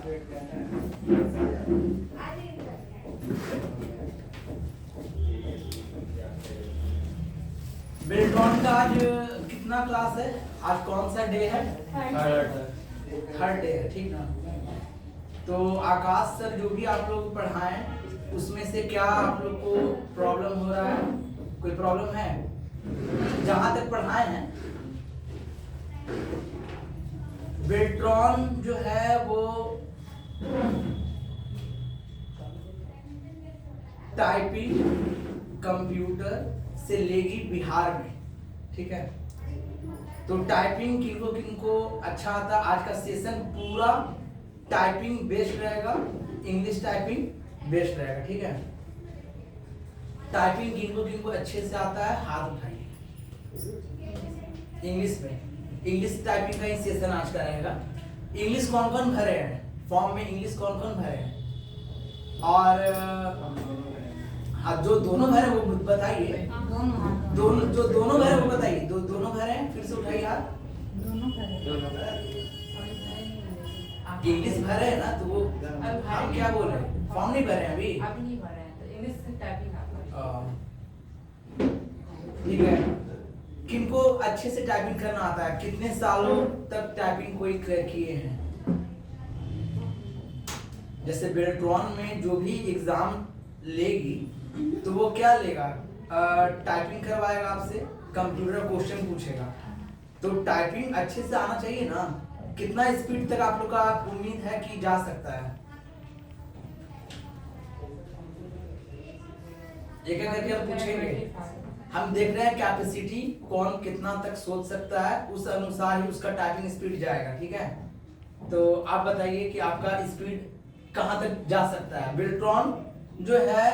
बेल्ट्रॉन का आज कितना क्लास है? आज कौन सा डे है? थर्ड डे है, ठीक ना। तो आकाश सर जो भी आप लोग पढ़ाएं उसमें से क्या आप लोग को प्रॉब्लम हो रहा है? कोई प्रॉब्लम है? जहां तक पढ़ाए हैं बेल्ट्रॉन जो है वो टाइपिंग कंप्यूटर से लेगी बिहार में, ठीक है। तो टाइपिंग किनको अच्छा आता है? आज का सेशन पूरा टाइपिंग बेस्ड रहेगा, इंग्लिश टाइपिंग बेस्ड रहेगा, ठीक है। टाइपिंग किनको अच्छे से आता है? हाथ उठाइए। इंग्लिश में, इंग्लिश टाइपिंग का ही सेशन आज का रहेगा। इंग्लिश कौन कौन भरे हैं फॉर्म में? इंग्लिश कौन कौन भरे हैं? और हाँ, जो दोनों भरे वो बताइए। दोनों जो दोनों भरे वो बताइए। दोनों भरे हैं, फिर से उठाइए हाथ। इंग्लिश भरे हैं ना, तो वो हम क्या बोल रहे हैं? फॉर्म नहीं भरे हैं अभी नहीं भरे हैं, तो इंग्लिश की टाइपिंग ठीक है। किनको अच्छे से टाइपिंग करना आता है? कितने सालों तक टाइपिंग कोई किए हैं? जैसे बेल्ट्रॉन में जो भी एग्जाम लेगी तो वो क्या लेगा? टाइपिंग करवाएगा आपसे, कंप्यूटर क्वेश्चन पूछेगा। तो टाइपिंग अच्छे से आना चाहिए ना। कितना स्पीड तक आप लोग का उम्मीद है कि जा सकता है? एक एक करके हम पूछेंगे। हम देख रहे हैं कैपेसिटी कौन कितना तक सोच सकता है, उस अनुसार ही उसका टाइपिंग स्पीड जाएगा, ठीक है। तो आप बताइए कि आपका स्पीड कहां तक जा सकता है? बेल्ट्रॉन जो है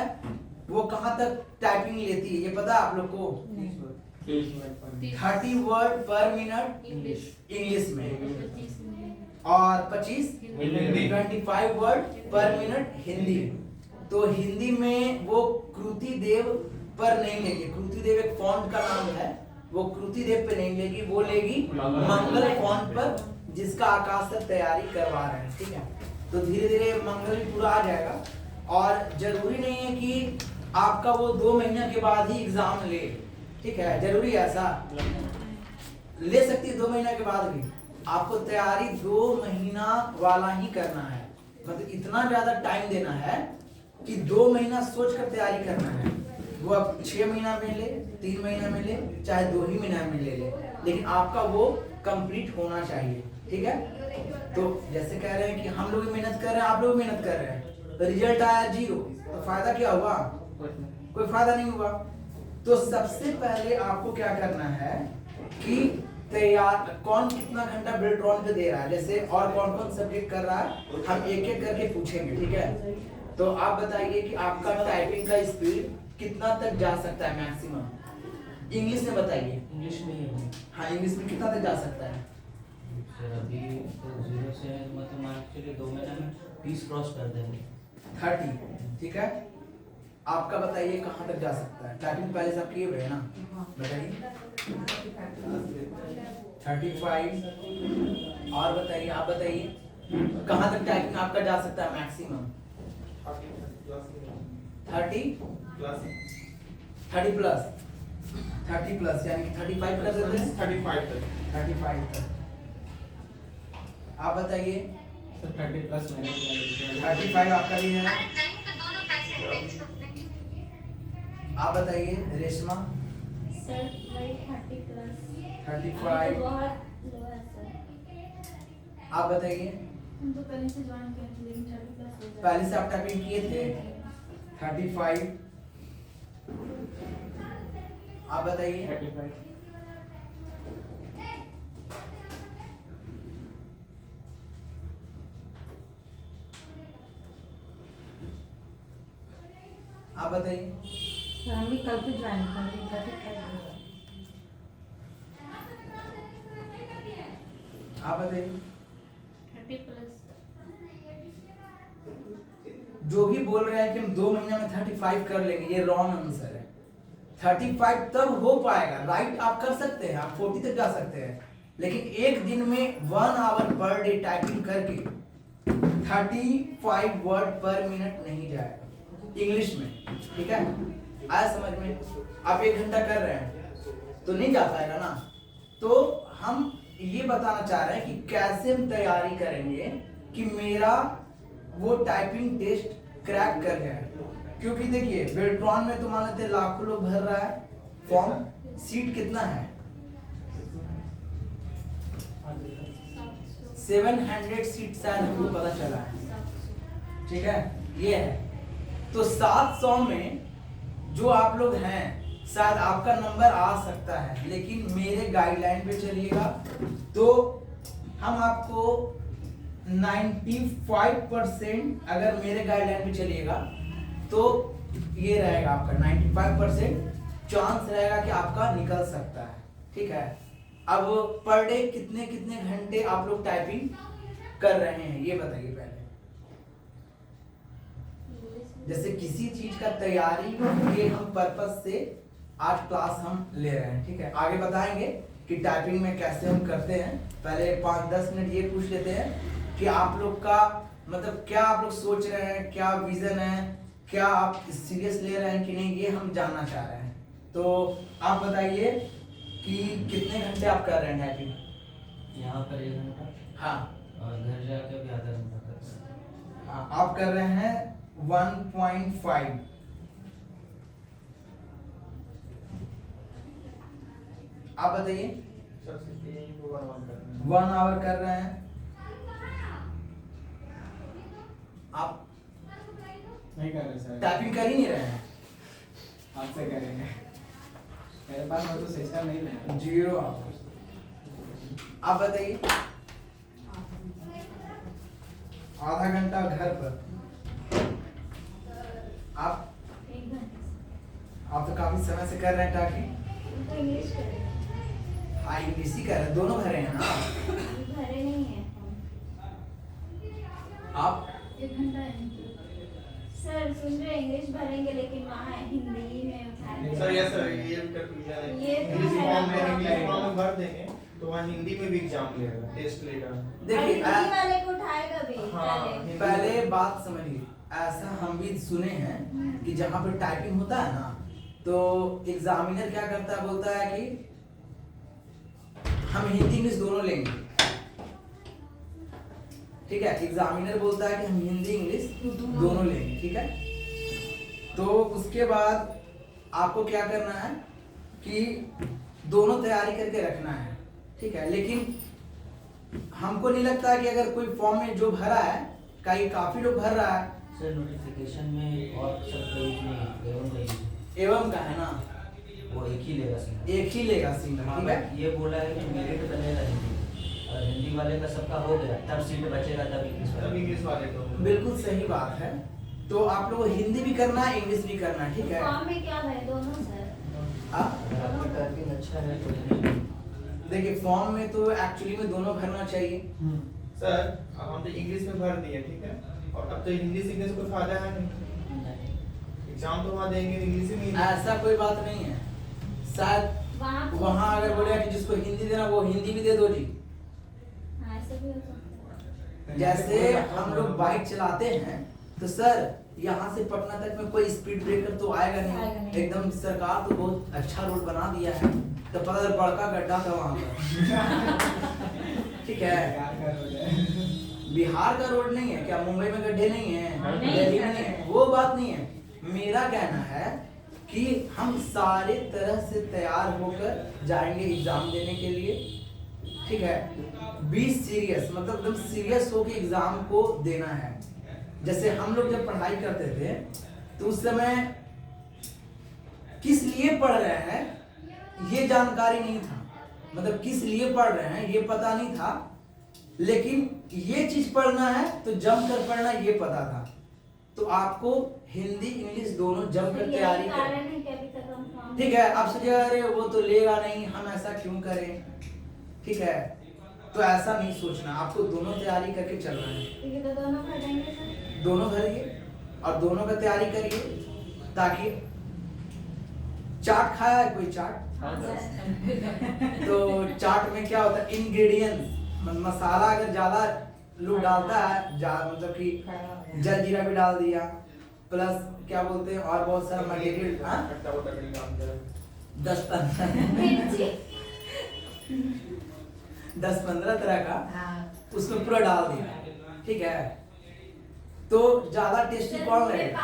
वो कहां तक टाइपिंग लेती है, ये पता है आप लोग को? 30 वर्ड पर मिनट इंग्लिश में और 25 वर्ड पर मिनट हिंदी। तो हिंदी में वो कृति देव पर नहीं लेगी। कृति देव एक फॉन्ट का नाम है, वो कृति देव पे नहीं लेगी, वो लेगी मंगल फॉन्ट पर, जिसका आकाश तक तैयारी करवा रहे हैं, ठीक है। तो धीरे धीरे मंगल भी पूरा आ जाएगा। और जरूरी नहीं है कि आपका वो 2 महीने के बाद ही एग्जाम ले, ठीक है। जरूरी है ऐसा? ले सकती है 2 महीना के बाद भी। आपको तैयारी 2 महीना वाला ही करना है, मतलब इतना ज्यादा टाइम देना है कि 2 महीना सोच कर तैयारी करना है। वो अब 6 महीना में ले, 3 महीना में ले, चाहे 2 ही महीना में ले ले, लेकिन आपका वो कंप्लीट होना चाहिए, ठीक है। तो जैसे कह रहे हैं कि हम लोग मेहनत कर रहे हैं, आप लोग मेहनत कर रहे हैं, तो रिजल्ट आया 0, तो फायदा क्या हुआ? कोई फायदा नहीं हुआ। तो सबसे पहले आपको क्या करना है कि तैयार कौन कितना घंटा बेल्ट्रॉन पे दे रहा है, जैसे और कौन कौन सब्जेक्ट कर रहा है, हम एक एक करके पूछेंगे, ठीक है। तो आप बताइए कि आपका टाइपिंग का स्पीड कितना तक जा सकता है मैक्सिमम? इंग्लिश में बताइए। इंग्लिश में ही है। हाँ, इंग्लिश में कितना तक जा सकता है? सर अभी तो 0 से मतलब मान के चलिए 2 महीना में 30 क्रॉस कर देंगे। 30, ठीक है। आपका बताइए कहाँ तक जा सकता है? टाइपिंग पहले से आप किए हुए हैं ना, बताइए। 35। और बताइए, आप बताइए कहाँ तक टाइपिंग आपका जा सकता है मैक्सिमम? 30 प्लस यानी कि 35 कर देते हैं। 35 तक। आप बताइए। 30 प्लस मैंने 35 आपका भी है। आप बताइए रेशमा। सर वही 30 प्लस 35। बहुत लो है सर। आप बताइए। हम तो पहले से ज्वाइन किए थे, लेकिन 30 प्लस हो जाए। पहले से आप टाइपिंग किए थे? 35। आप बताइए। 35। आप बताइए। हम भी कल से ज्वाइन कर। आप बताइए। 30 प्लस। जो भी बोल रहे हैं कि हम 2 महीने में 35 कर लेंगे, ये रॉन्ग आंसर है। 35 तब हो पाएगा, राइट आप कर सकते हैं, आप 40 तक जा सकते हैं, लेकिन एक दिन में 1 आवर पर डे टाइपिंग करके 35 वर्ड पर मिनट नहीं जाएगा इंग्लिश में, ठीक है? आया समझ में? आप 1 घंटा कर रहे हैं तो नहीं जा पाएगा ना। तो हम ये बताना चाह रहे हैं कि कैसे हम तैयारी करेंगे कि मेरा वो टाइपिंग टेस्ट क्रैक कर जाए। क्योंकि देखिए बेल्ट्रॉन में तो मान लेते हैं लाखों लोग भर रहा है फॉर्म, सीट कितना है? 700 सीट शायद हमको पता चला है, ठीक है? ये है तो 700 में जो आप लोग हैं शायद आपका नंबर आ सकता है, लेकिन मेरे गाइडलाइन पे चलिएगा तो हम आपको 95% अगर मेरे गाइडलाइन पे चलिएगा तो ये रहेगा आपका 95% चांस रहेगा कि आपका निकल सकता है, ठीक है? अब पर डे कितने कितने घंटे आप लोग टाइपिंग कर रहे हैं ये बताइए पहले। जैसे किसी चीज का तैयारी के हम पर्पस से आज क्लास हम ले रहे हैं, ठीक है? आगे बताएंगे कि टाइपिंग में कैसे हम करते हैं। पहले 5-10 मिनट ये पूछ लेते हैं कि आप लोग का मतलब क्या आप लोग सोच रहे हैं, क्या विजन है, क्या आप सीरियस ले रहे हैं कि नहीं, ये हम जानना चाह रहे हैं। तो आप बताइए कि कितने घंटे आप कर रहे हैं टाइपिंग? यहाँ पर 1 घंटा हाँ और घर जाके भी आधा घंटा कर रहे हैं। हाँ, आप कर रहे हैं 1.5। आप बताइए। सर 1 आवर कर रहे हैं आप, नहीं कर रहे सर, टाइपिंग कर ही नहीं रहे हैं। आपसे करेंगे। मेरे पास वो तो सिस्टम नहीं है। 0 आप बताइए। आधा घंटा घर पर आप 1 घंटे आप तो काफी समय से कर रहे हैं टाइपिंग। तो इंग्लिश करें, हाँ इंग्लिश ही कर रहे हैं, दोनों भरे हैं ना भरे नहीं है आप? 1 घंटा हिंदी। सर सुन रहे इंग्लिश भरेंगे लेकिन वहाँ हिंदी में उठाएंगे। सर यस सर ये कर ये इंग्लिश तो फॉर्म में है। इंग्लिश फॉर्म में भर देंगे तो वहाँ हिंदी में भी एग्जाम लेगा, टेस्ट लेगा। और देखिए हिंदी वाले को उठाएगा भी हाँ, पहले। पहले बात समझिए, ऐसा हम भी सुने हैं कि जहाँ पे टाइपिंग होता है ना तो एग्जामिनर क्या करता है, बोलता है कि हम हिंदी इंग्लिश दोनों लेंगे, ठीक है? एग्जामिनर बोलता है कि हम हिंदी इंग्लिश दोनों लेंगे, ठीक है? तो उसके बाद आपको क्या करना है कि दोनों तैयारी करके रखना है, ठीक है? लेकिन हमको नहीं लगता कि अगर कोई फॉर्म में जो भरा है काफी लोग भर रहा है। सर नोटिफिकेशन में और सब पेज में एवं नहीं, एवं का है ना, वो एक ही लेगा सिंगल। एक ही लेगा सिंगल, हाँ, ठीक है? ये बोला है कि मेरिट बनेगा हिंदी, और हिंदी वाले का सबका हो गया, तब सीट बचेगा तब इंग्लिश तब वाले। इंग्लिश वाले को बिल्कुल सही बात है। तो आप लोग को हिंदी भी करना है, इंग्लिश भी करना है, ठीक है? फॉर्म में क्या भरे दोनों सर? अगर आपका टाइपिंग अच्छा है तो हिंदी। देखिए फॉर्म में तो एक्चुअली में दोनों भरना चाहिए। सर अब हम तो इंग्लिश में भर दिए, ठीक है? और अब तो हिंदी सीखने से कोई फायदा है नहीं, एग्जाम तो वहाँ देंगे इंग्लिश में ही। ऐसा कोई बात नहीं है, शायद वहाँ अगर बोलेगा कि जिसको हिंदी देना वो हिंदी भी दे दो जी। हाँ ऐसा भी हो सकता है। जैसे हम लोग बाइक चलाते हैं तो सर यहाँ से पटना तक में कोई स्पीड ब्रेकर तो आएगा आएगा नहीं, नहीं। एकदम सरकार तो बहुत अच्छा रोड बना दिया है, तो पता चला बड़का गड्ढा था वहाँ पर, ठीक है? बिहार का रोड नहीं है क्या? मुंबई में गड्ढे नहीं है, नहीं, दिल्ली में नहीं। नहीं है, वो बात नहीं है। मेरा कहना है कि हम सारे तरह से तैयार होकर जाएंगे एग्जाम देने के लिए, ठीक है? बी सीरियस, मतलब एकदम सीरियस होकर एग्जाम को देना है। जैसे हम लोग जब पढ़ाई करते थे तो उस समय किस लिए पढ़ रहे हैं ये जानकारी नहीं था, मतलब किस लिए पढ़ रहे हैं ये पता नहीं था, लेकिन ये चीज पढ़ना है तो जम कर पढ़ना ये पता था। तो आपको हिंदी इंग्लिश दोनों जम कर तैयारी यही कारण करनी, है कि अभी तक हम फॉर्म ठीक है? आप सोचिए अरे वो तो लेगा नहीं, हम ऐसा क्यों करें, ठीक है? तो ऐसा नहीं सोचना, आपको दोनों तैयारी करके चलना है। ठीक है, तो दोनों भर देंगे सर। दोनों भरिए और दोनों का तैयारी करिए, ताकि चाट खाया है कोई चाट? हाँ सर। तो चाट में क्या होता है, इंग्रेडिएंट्स, मसाला अगर ज्यादा लोग डालता है मतलब कि जलजीरा भी डाल दिया, प्लस क्या बोलते हैं और बहुत सारा मटेरियल, खट्टा वट्टा कड़ी काम कर 10-15 तरह का हाँ उसमें पूरा डाल दिया, ठीक है। तो ज्यादा टेस्टी कौन रहेगा?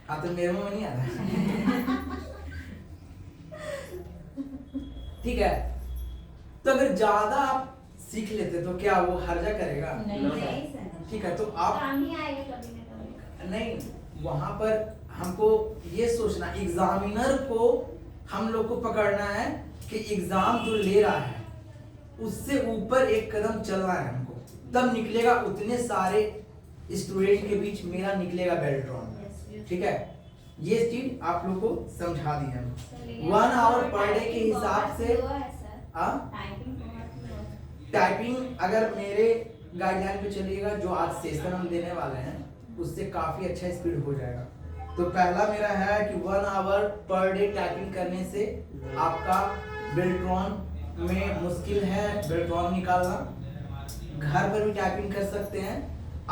हाँ तो मेरे मुंह में नहीं आ रहा। ठीक है, तो अगर ज्यादा आप सीख लेते तो क्या वो हर्जा करेगा? नहीं ठीक है, तो आप काम ही आएगा कभी ना कभी। नहीं, वहां पर हमको ये सोचना, एग्जामिनर को हम लोग को पकड़ना है कि एग्जाम जो ले रहा है उससे ऊपर एक कदम चलना है हमको, तब निकलेगा उतने सारे स्टूडेंट के बीच मेरा निकलेगा बेल्ट्रॉन, ठीक है। ये चीज आप लोग को समझा दी है। 1 आवर पर डे के हिसाब से टाइपिंग अगर मेरे गाइडलाइन पे चलिएगा, जो आज सेशन हम देने वाले हैं उससे काफी अच्छा स्पीड हो जाएगा। तो पहला मेरा है कि 1 आवर पर डे टाइपिंग करने से आपका बेल्ट्रॉन में मुश्किल है बेल्ट्रॉन निकालना। घर पर भी टाइपिंग कर सकते हैं।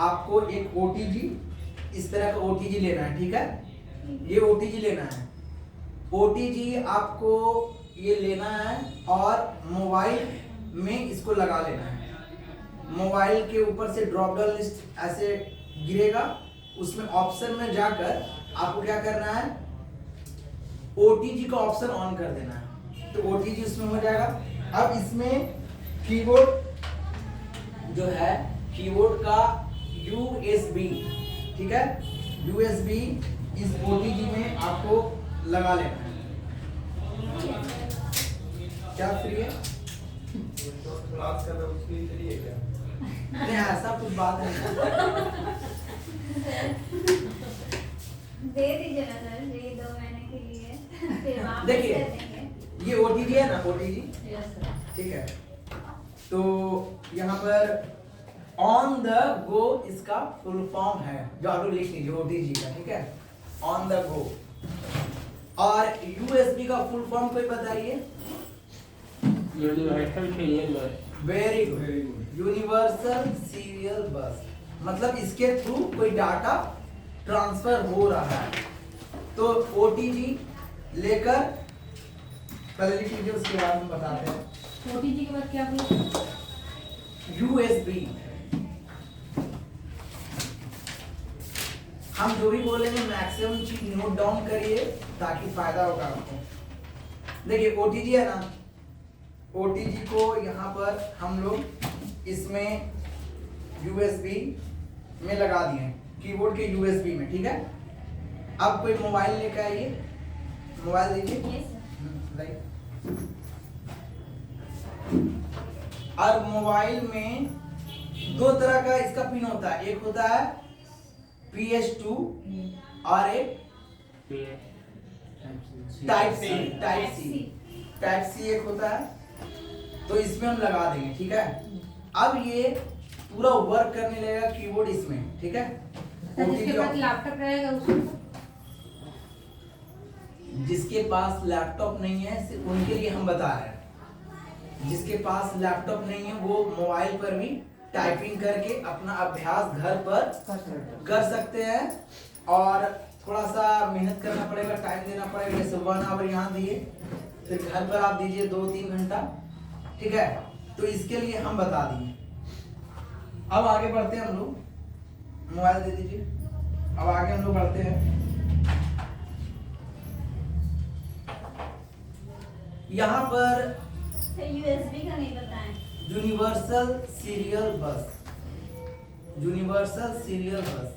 आपको एक ओटीजी, इस तरह का ओटीजी लेना है, ठीक है। ये ओटीजी लेना है, ओटीजी आपको ये लेना है और मोबाइल में इसको लगा लेना है। मोबाइल के ऊपर से ड्रॉप डाउन लिस्ट ऐसे गिरेगा, उसमें ऑप्शन में जाकर आपको क्या करना है, ओटीजी का ऑप्शन ऑन कर देना है, तो ओटीजी उसमें हो जाएगा। अब इसमें कीबोर्ड जो है, कीबोर्ड का यूएसबी, ठीक है, यूएसबी इस ओटीजी में आपको लगा लेना है। क्या फ्री है? क्लास कर रहे हो उसके लिए फ्री है क्या? नहीं ऐसा कुछ बात नहीं। दे दीजिए ना सर, ये 2 महीने के लिए, फिर वापस देखिए, कर देंगे। ये ओटीजी है ना, ओटीजी, ठीक है। तो यहाँ पर ऑन द गो इसका फुल फॉर्म है, जो आप लोग लिख लीजिए ओटीजी का, ठीक है, ऑन द गो। और यूएसबी का फुल फॉर्म कोई बताइए? वेरी गुड, यूनिवर्सल सीरियल बस। मतलब इसके थ्रू कोई डाटा ट्रांसफर हो रहा है। तो ओटीजी लेकर पहले लिख लीजिए, उसके बाद हम बताते हैं। ओटीजी के बाद क्या बोला? यूएसबी। हम जो भी बोलेंगे मैक्सिमम चीज नोट डाउन करिए ताकि फायदा होगा आपको। देखिए ओटीजी है ना, ओटीजी को यहाँ पर हम लोग इसमें यूएसबी में लगा दिए, कीबोर्ड के यूएसबी में, ठीक है। अब कोई मोबाइल लेकर आइए, मोबाइल दीजिए। Yes, sir. लाइक, और मोबाइल में 2 तरह का इसका पिन होता है, एक होता है PS2 और एक टाइप सी एक होता है। तो इसमें हम लगा देंगे, ठीक है। अब ये पूरा वर्क करने लगेगा कीबोर्ड इसमें, ठीक है। जिसके पास लैपटॉप रहेगा उसको, जिसके पास लैपटॉप नहीं है सिर्फ उनके लिए हम बता रहे हैं। जिसके पास लैपटॉप नहीं है वो मोबाइल पर भी टाइपिंग करके अपना अभ्यास घर पर कर सकते हैं। और थोड़ा सा मेहनत करना पड़ेगा, टाइम देना पड़ेगा। जैसे 1 आवर यहाँ दिए, फिर घर पर आप दीजिए 2-3 घंटा, ठीक है। तो इसके लिए हम बता दिए। अब आगे बढ़ते हैं हम लोग, मोबाइल दे दीजिए। अब आगे हम लोग बढ़ते हैं। यहाँ पर यूएसबी का नहीं बताएं। यूनिवर्सल सीरियल बस, यूनिवर्सल सीरियल बस।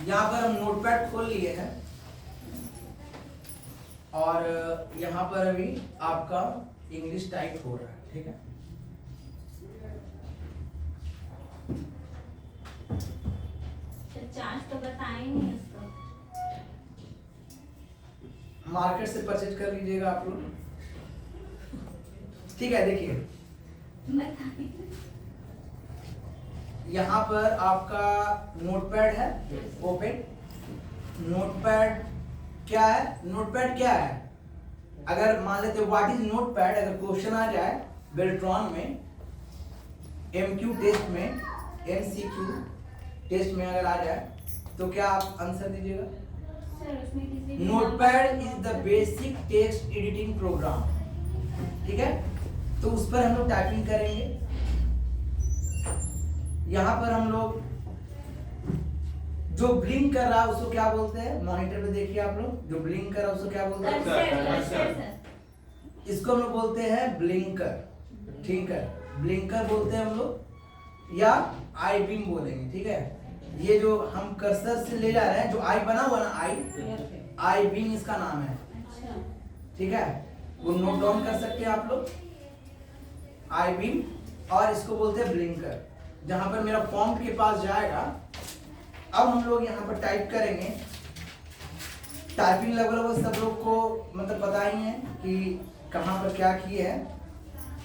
यहाँ पर हम नोटपैड खोल लिए हैं और यहाँ पर अभी आपका इंग्लिश टाइप हो रहा है, ठीक है। चार्ज तो बताएं नहीं उसको। मार्केट से परचेज कर लीजिएगा आप लोग, ठीक है। देखिए बताएं। यहाँ पर आपका नोटपैड है ओपन, नोटपैड क्या है? नोटपैड क्या है? अगर मान लेते व्हाट इज नोटपैड, अगर क्वेश्चन आ जाए बेल्ट्रॉन में, एमक्यू टेस्ट में, एमसीक्यू टेस्ट में अगर आ जाए तो क्या आप आंसर दीजिएगा? सर उसमें किसी भी notepad is the basic text editing programme, ठीक है? तो उस पर हम लोग टाइपिंग करेंगे। यहां पर हम लोग जो ब्लिंक कर रहा है उसको क्या बोलते हैं? मॉनिटर पे देखिए आप लोग, जो ब्लिंक कर रहा है उसको क्या बोलते हैं? सर इसको हम लोग बोलते हैं ब्लिंकर, ठीक है? ब्लिंकर बोलते हैं हम लोग, या आई बीम बोलेंगे, ठीक है? ये जो हम कर्सर से ले जा रहे हैं, जो आई बना हुआ ना, आई बीम इसका नाम है, ठीक है? वो नोट डाउन कर सकते हैं आप लोग, आई बीम, और इसको बोलते हैं ब्लिंकर। जहां पर मेरा फॉन्ट के पास जाएगा, अब हम लोग यहाँ पर टाइप करेंगे। टाइपिंग लगभग सब लोग को मतलब पता ही है कि कहाँ पर क्या की है।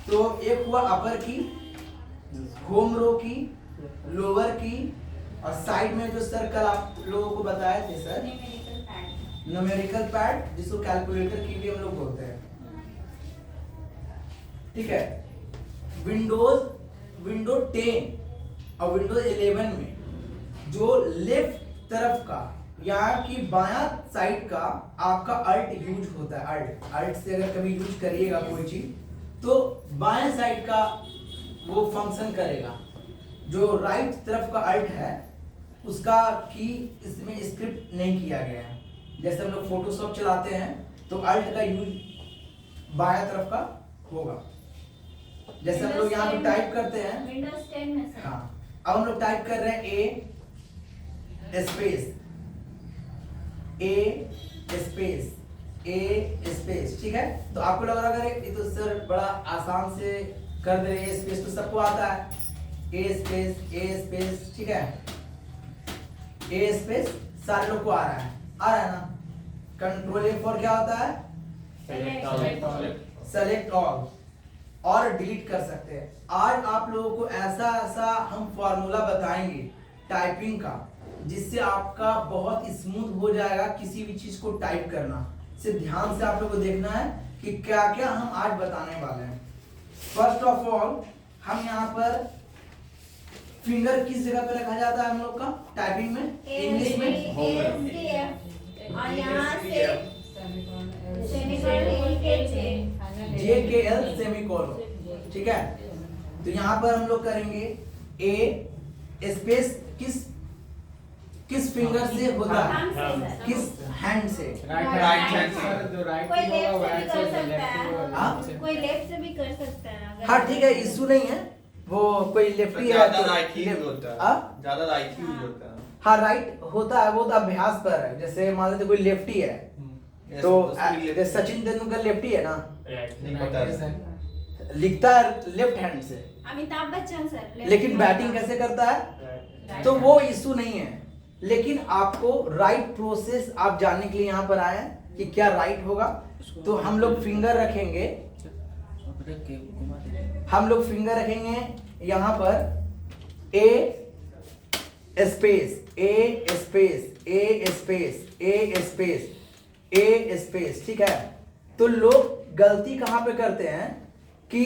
तो एक हुआ अपर की, होम रो की, लोअर की, और साइड में जो सर्कल आप लोगों को बताए थे सर, न्यूमेरिकल पैड, जिसको कैलकुलेटर की भी हम लोग बोलते हैं, ठीक है? विंडो 10 और विंडोज 11 में जो लेफ्ट तरफ का या कि बायां साइड का आपका अल्ट यूज होता है। अल्ट से अगर कभी यूज करिएगा कोई चीज तो बाएं साइड का वो फंक्शन करेगा। जो राइट तरफ का अल्ट है उसका की इसमें स्क्रिप्ट नहीं किया गया है। जैसे हम लोग फोटोशॉप चलाते हैं तो अल्ट का यूज बायां तरफ का होगा। जैसे हम लोग यहाँ पे टाइप करते हैं, विंडोज 10 में सर। हाँ, अब हम लोग टाइप कर रहे हैं ए स्पेस, ठीक है? तो आपको लग रहा है ये तो सर बड़ा आसान से कर दे रहे हैं, स्पेस तो सबको आता है, ए स्पेस, ठीक है? ए स्पेस सारे लोग को आ रहा है ना? कंट्रोल F4 क्या होता है? सेलेक्ट ऑल, और डिलीट कर सकते हैं। आज आप लोगों को ऐसा हम फॉर्मूला बताएंगे टाइपिंग का, जिससे आपका बहुत स्मूथ हो जाएगा किसी भी चीज को टाइप करना। सिर्फ ध्यान से आप लोगों को देखना है कि क्या क्या हम आज बताने वाले हैं। फर्स्ट ऑफ ऑल हम यहाँ पर फिंगर किस जगह पे रखा जाता है हम लोग का टाइपिंग में, इंग्लिश में? और यहाँ से सेमीकोलन JKL सेमीकोलन, ठीक है? तो यहाँ पर हम लोग करेंगे ए स्पेस किस फिंगर से होता है? किस हैंड से? राइट हैंड सर, जो राइट कोई की होगा लेफ्ट से भी राइट कर से, सकता लेफ्ट की है। होगा कोई लेफ्ट से भी कर सकता है अगर- हाँ ठीक है, इशू नहीं है। वो कोई लेफ्टी है ज्यादा तो राइट ही लेफ्ट- होता है, हाँ? ज्यादा राइट ही यूज होता है। हाँ राइट होता है, वो तो अभ्यास पर है। जैसे मान लेते कोई लेफ्टी है तो जैसे सचिन तेंदुलकर लेफ्टी है ना, नहीं पता है। लिखता है लेफ्ट हैंड से, अमिताभ बच्चन सर left लेकिन में बैटिंग होता है। कैसे करता है? तो वो इशू नहीं है। लेकिन आपको राइट प्रोसेस आप जानने के लिए यहाँ पर आए हैं कि क्या राइट होगा। तो हम लोग फिंगर रखेंगे, यहाँ पर ए स्पेस, ठीक है? तो लोग गलती कहाँ पे करते हैं कि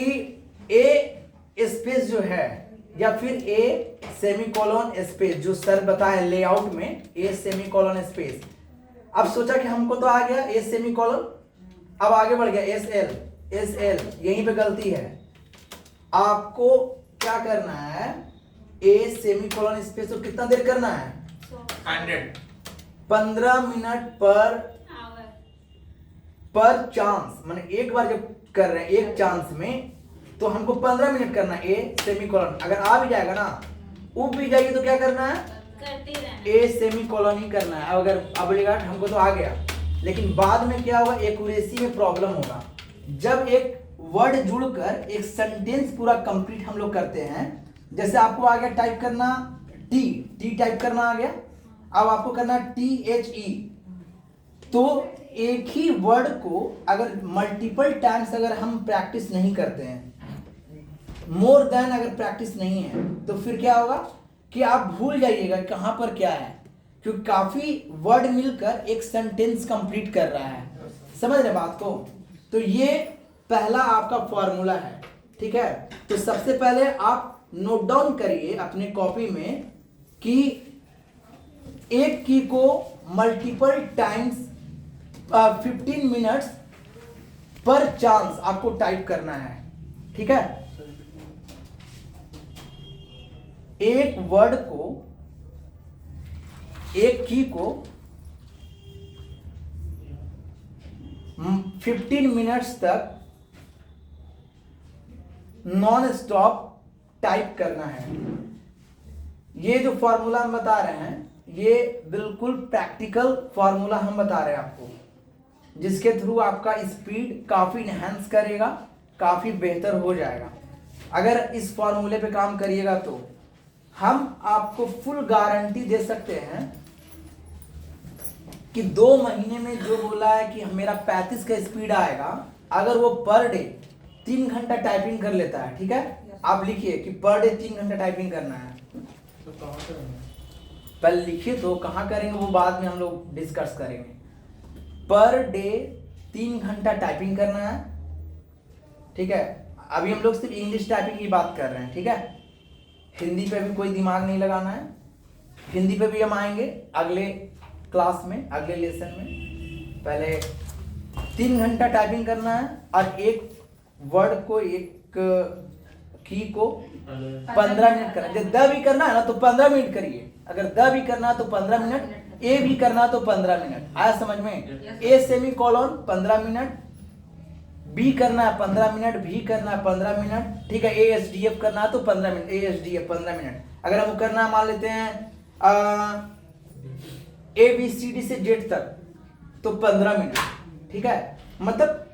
ए स्पेस जो है या फिर ए सेमीकोलन स्पेस, जो सर बताए लेआउट में ए सेमीकोलन स्पेस। अब सोचा कि हमको तो आ गया ए सेमीकोलन, अब आगे बढ़ गया एस एल, यहीं पे गलती है। आपको क्या करना है? ए सेमीकोलन स्पेस को कितना देर करना है? 100 15 मिनट पर चांस, माने एक बार जब कर रहे हैं एक चांस में तो हमको 15 मिनट करना है। ए सेमीकोलन अगर आ भी जाएगा ना, उब भी जाएगी तो क्या करना है? करते रहना। ए सेमीकोलन ही करना है। अगर ऑब्लिगेट हमको तो आ गया, लेकिन बाद में क्या होगा? एक्यूरेसी में प्रॉब्लम होगा। जब एक वर्ड जुड़कर एक सेंटेंस पूरा कंप्लीट हम लोग करते हैं, जैसे आपको आ गया टाइप करना टी टाइप करना आ गया, अब आपको करना THE। तो एक ही वर्ड को अगर मल्टीपल टाइम्स अगर हम प्रैक्टिस नहीं करते हैं, मोर देन अगर प्रैक्टिस नहीं है, तो फिर क्या होगा कि आप भूल जाइएगा कहां पर क्या है। क्योंकि काफी वर्ड मिलकर एक सेंटेंस कंप्लीट कर रहा है। समझ रहे बात को? तो ये पहला आपका फॉर्मूला है, ठीक है। तो सबसे पहले आप नोट डाउन करिए अपने कॉपी में कि एक की को मल्टीपल टाइम्स 15 मिनट्स पर चांस आपको टाइप करना है, ठीक है। एक वर्ड को, एक की को 15 मिनट्स तक नॉन स्टॉप टाइप करना है। ये जो फॉर्मूला हम बता रहे हैं ये बिल्कुल प्रैक्टिकल फॉर्मूला हम बता रहे हैं आपको, जिसके थ्रू आपका स्पीड काफी इनहेंस करेगा, काफी बेहतर हो जाएगा। अगर इस फॉर्मूले पे काम करिएगा तो हम आपको फुल गारंटी दे सकते हैं कि 2 महीने में जो बोला है कि मेरा 35 का स्पीड आएगा, अगर वो पर डे 3 घंटा टाइपिंग कर लेता है, ठीक है। आप लिखिए कि पर डे 3 घंटा टाइपिंग करना है। तो कहाँ करेंगे? पहले लिखिए, तो कहाँ करेंगे वो बाद में हम लोग डिस्कस करेंगे। पर डे 3 घंटा टाइपिंग करना है, ठीक है। अभी हम लोग सिर्फ इंग्लिश टाइपिंग की बात कर रहे हैं, ठीक है। हिंदी पे भी कोई दिमाग नहीं लगाना है। हिंदी पे भी हम आएंगे अगले क्लास में, अगले लेसन में। पहले 3 घंटा टाइपिंग करना है और एक वर्ड को, एक की को 15 मिनट करना है। द भी करना है ना तो 15 मिनट करिए, अगर द भी करना है तो 15 मिनट, ए भी करना है तो 15 मिनट। आया समझ में? A semicolon 15 minute, B करना है 15 मिनट, भी करना है 15 मिनट, ठीक है। ए एस डी एफ करना है तो 15 minute, A S D F 15 minute. अगर हम करना मान लेते हैं ए बी सी डी से जेड तक तो 15 मिनट, ठीक है। मतलब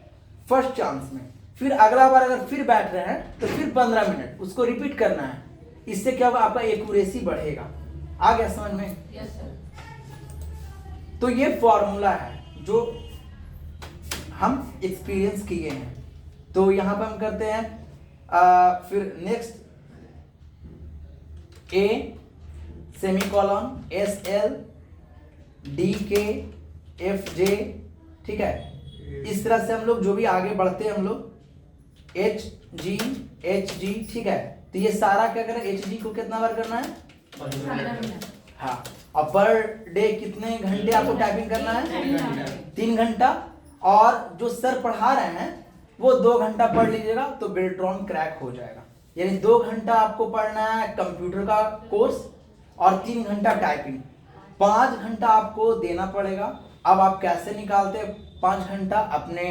फर्स्ट चांस में। फिर अगला बार अगर फिर बैठ रहे हैं तो फिर 15 मिनट उसको रिपीट करना है। इससे क्या होगा, आपका एक्यूरेसी बढ़ेगा। आ गया समझ में? Yes sir. तो ये फॉर्मूला है जो हम एक्सपीरियंस किए हैं। तो यहां पर हम करते हैं फिर नेक्स्ट ए सेमीकोलन एस एल डी के एफ जे, ठीक है। इस तरह से हम लोग जो भी आगे बढ़ते हैं हम लोग एच जी, ठीक है। तो ये सारा क्या करें, एच जी को कितना बार करना है? 15 मिनट। हाँ। और पर डे कितने घंटे आपको टाइपिंग करना है? 3 घंटा। और जो सर पढ़ा रहे हैं वो 2 घंटा पढ़ लीजिएगा तो बेल्ट्रॉन क्रैक हो जाएगा। यानी 2 घंटा आपको पढ़ना है कंप्यूटर का कोर्स और 3 घंटा टाइपिंग। 5 घंटा आपको देना पड़ेगा। अब आप कैसे निकालते हैं 5 घंटा? अपने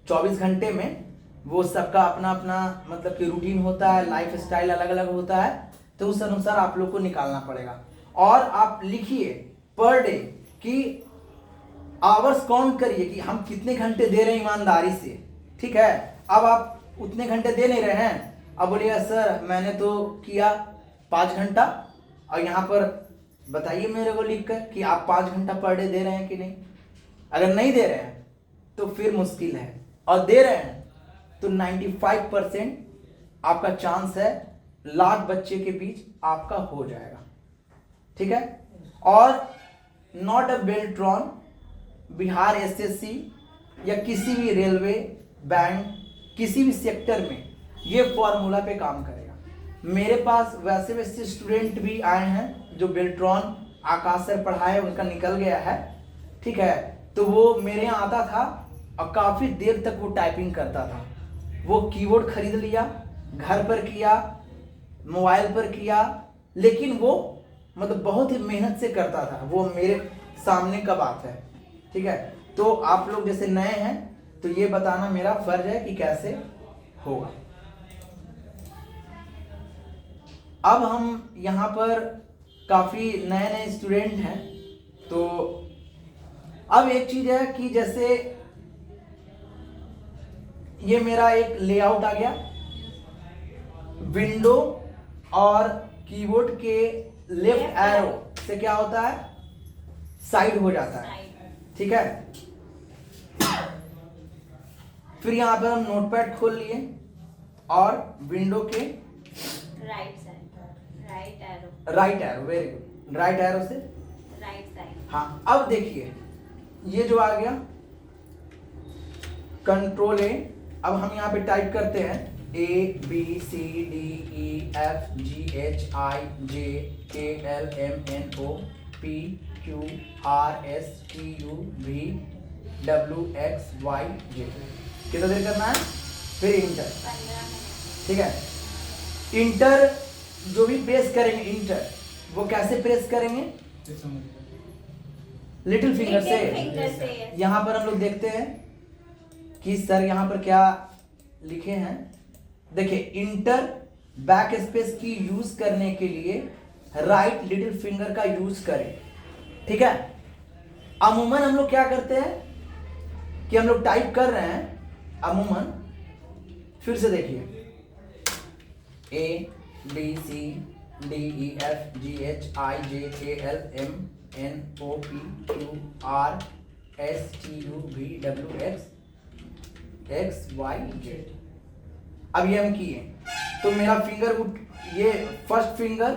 24 घंटे में वो सबका अपना अपना मतलब कि रूटीन होता है, लाइफ स्टाइल अलग अलग होता है, तो उस अनुसार आप लोग को निकालना पड़ेगा। और आप लिखिए पर डे कि आवर्स काउंट करिए कि हम कितने घंटे दे रहे हैं ईमानदारी से, ठीक है। अब आप उतने घंटे दे नहीं रहे हैं, अब बोलिए सर मैंने तो किया 5 घंटा, और यहाँ पर बताइए मेरे को लिखकर कि आप 5 घंटा पर डे दे रहे हैं कि नहीं। अगर नहीं दे रहे हैं तो फिर मुश्किल है, और दे रहे हैं तो 95% आपका चांस है लाख बच्चे के बीच आपका हो जाएगा, ठीक है। और not a Beltron, Bihar SSC या किसी भी रेलवे, बैंक, किसी भी सेक्टर में ये फॉर्मूला पे काम करेगा। मेरे पास वैसे वैसे स्टूडेंट भी आए हैं जो बेल्ट्रॉन आकाश सर पढ़ाए, उनका निकल गया है, ठीक है। तो वो मेरे यहाँ आता था और काफ़ी देर तक वो टाइपिंग करता था। वो कीबोर्ड खरीद लिया, घर पर किया, मोबाइल पर किया, लेकिन वो मतलब बहुत ही मेहनत से करता था। वो मेरे सामने का बात है, ठीक है। तो आप लोग जैसे नए हैं तो ये बताना मेरा फर्ज है कि कैसे होगा। अब हम यहाँ पर काफ़ी नए नए स्टूडेंट हैं, तो अब एक चीज़ है कि जैसे ये मेरा एक लेआउट आ गया, विंडो और कीबोर्ड के लेफ्ट एरो से क्या होता है, साइड हो जाता है, ठीक है। फिर यहाँ पर हम नोटपैड खोल लिए और विंडो के right side, right arrow, right arrow, very good, right arrow से राइट साइड। हाँ, अब देखिए ये जो आ गया कंट्रोल ए, अब हम यहाँ पे टाइप करते हैं ABCDEFGHIJKLMNOPQRSTUVWXYZ। कितना देर करना है, फिर इंटर। 15 मिनट। ठीक है, इंटर जो भी प्रेस करेंगे इंटर, वो कैसे प्रेस करेंगे, लिटिल फिंगर से। फिंगर से। यहाँ पर हम लोग देखते हैं कि सर यहाँ पर क्या लिखे हैं। देखिए, इंटर बैक स्पेस की यूज करने के लिए राइट लिटिल फिंगर का यूज करें। ठीक है, अमूमन हम लोग क्या करते हैं कि हम लोग टाइप कर रहे हैं अमूमन, फिर से देखिए ABCDEFGHIJKLMNOPQRSTUVWXYZ। अब ये हम किए तो मेरा फिंगर उठ, ये फर्स्ट फिंगर,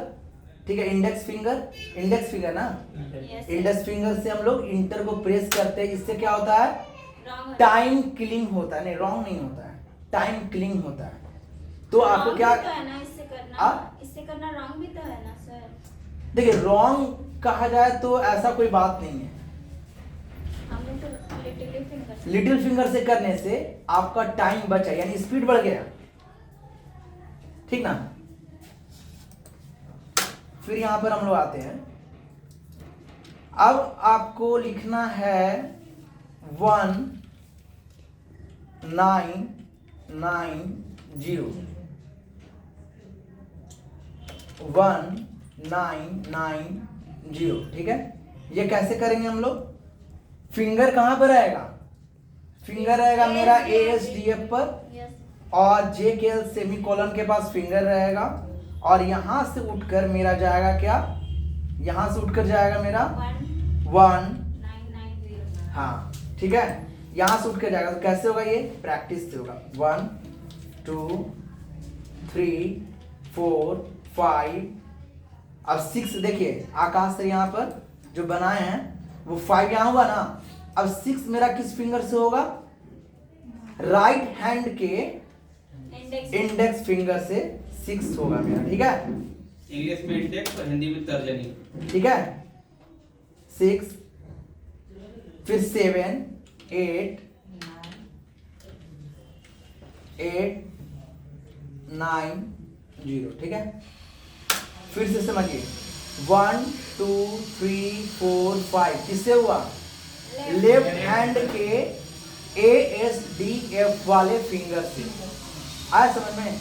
ठीक है, इंडेक्स फिंगर ना, Yes, इंडेक्स फिंगर से हम लोग इंटर को प्रेस करते हैं। इससे क्या होता है, wrong टाइम किलिंग होता है। नहीं, रॉन्ग नहीं होता है, टाइम किलिंग होता है। तो आपको Wrong क्या, भी तो है ना इससे करना, इससे करना रॉन्ग भी तो है ना सर। देखिए रॉन्ग कहा जाए तो ऐसा कोई बात नहीं है। हम लोग तो लिटिल फिंगर से। लिटिल फिंगर से करने से आपका टाइम बचा, यानी स्पीड बढ़ गया, ठीक ना। फिर यहां पर हम लोग आते हैं, अब आपको लिखना है 1990 1990, ठीक है। ये कैसे करेंगे हम लोग, फिंगर कहां पर रहेगा, फिंगर रहेगा मेरा ASDF पर, Yes, और JKL सेमीकोलन के पास फिंगर रहेगा, और यहां से उठकर मेरा जाएगा क्या, यहां से उठकर जाएगा मेरा 1990। हाँ, ठीक है, यहां से उठकर जाएगा। तो कैसे होगा, ये प्रैक्टिस से होगा। 1 2 3 4 5, अब 6 देखिए, आकाश सर यहाँ पर जो बनाए हैं वो 5 यहाँ हुआ ना। अब 6 मेरा किस फिंगर से होगा, राइट हैंड के इंडेक्स फिंगर से 6 होगा मेरा, ठीक है। इंग्लिश में इंडेक्स और हिंदी में तर्जनी। ठीक है, 6, फिर 7 8 9 0, ठीक है। फिर से समझिए, 1 2 3 4 5 किससे हुआ, लेफ्ट हैंड के ASDF वाले फिंगर से। आया समझ में,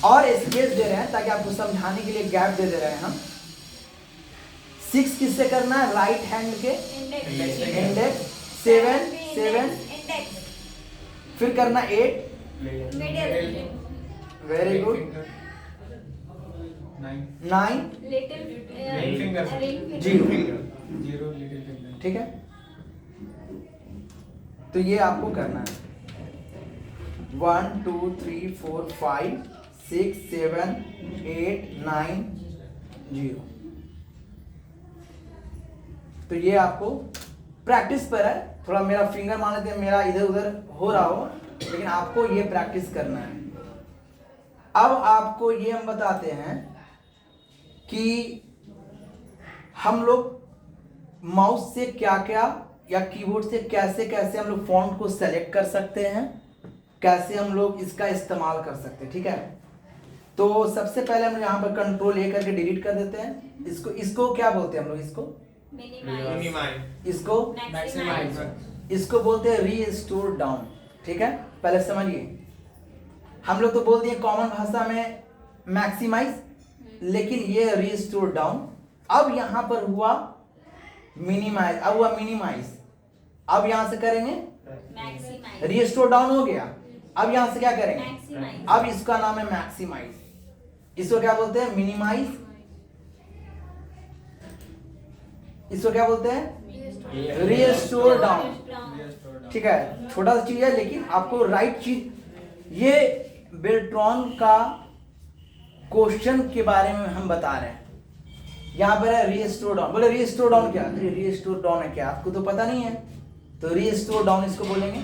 और स्पेस दे रहे हैं ताकि आपको समझाने के लिए गैप दे रहे हैं हम। 6 किससे करना है, राइट हैंड के इंडेक्स, 7 इंडेक्स, फिर करना 8, middle, very good, 9 little finger. Ring 0, zero little finger. ठीक है। तो ये आपको करना है 1 2 3 4 5 6 7 8 9 0। तो ये आपको प्रैक्टिस पर है, थोड़ा मेरा फिंगर मान लेते हैं मेरा इधर उधर हो रहा हो, लेकिन आपको ये प्रैक्टिस करना है। अब आपको ये हम बताते हैं कि हम लोग माउस से क्या क्या या कीबोर्ड से कैसे कैसे हम लोग फॉन्ट को सेलेक्ट कर सकते हैं, कैसे हम लोग इसका इस्तेमाल कर सकते हैं, ठीक है। तो सबसे पहले हम यहाँ पर कंट्रोल A करके डिलीट कर देते हैं। इसको क्या बोलते हैं हम लोग, मिनिमाइज, इसको मैक्सिमाइज, इसको बोलते हैं रीस्टोर डाउन, ठीक है। पहले समझिए, हम लोग तो बोल दिए कॉमन भाषा में मैक्सिमाइज, लेकिन ये रीस्टोर डाउन। अब यहां पर हुआ मिनिमाइज, अब हुआ मिनिमाइज। अब यहां से करेंगे मैक्सिमाइज, रीस्टोर डाउन हो गया, अब यहां से क्या करेंगे, मैक्सिमाइज, अब इसका नाम है मैक्सिमाइज। इसको क्या बोलते हैं, मिनिमाइज। इसको क्या बोलते हैं, रीस्टोर डाउन, ठीक है। छोटा सा चीज है लेकिन आपको राइट चीज, ये बेल्ट्रॉन का क्वेश्चन के बारे में हम बता रहे हैं। यहाँ पर है रीस्टोर डाउन। बोले रीस्टोर डाउन क्या? अरे रीस्टोर डाउन है क्या, आपको तो पता नहीं है। तो रीस्टोर डाउन इसको बोलेंगे।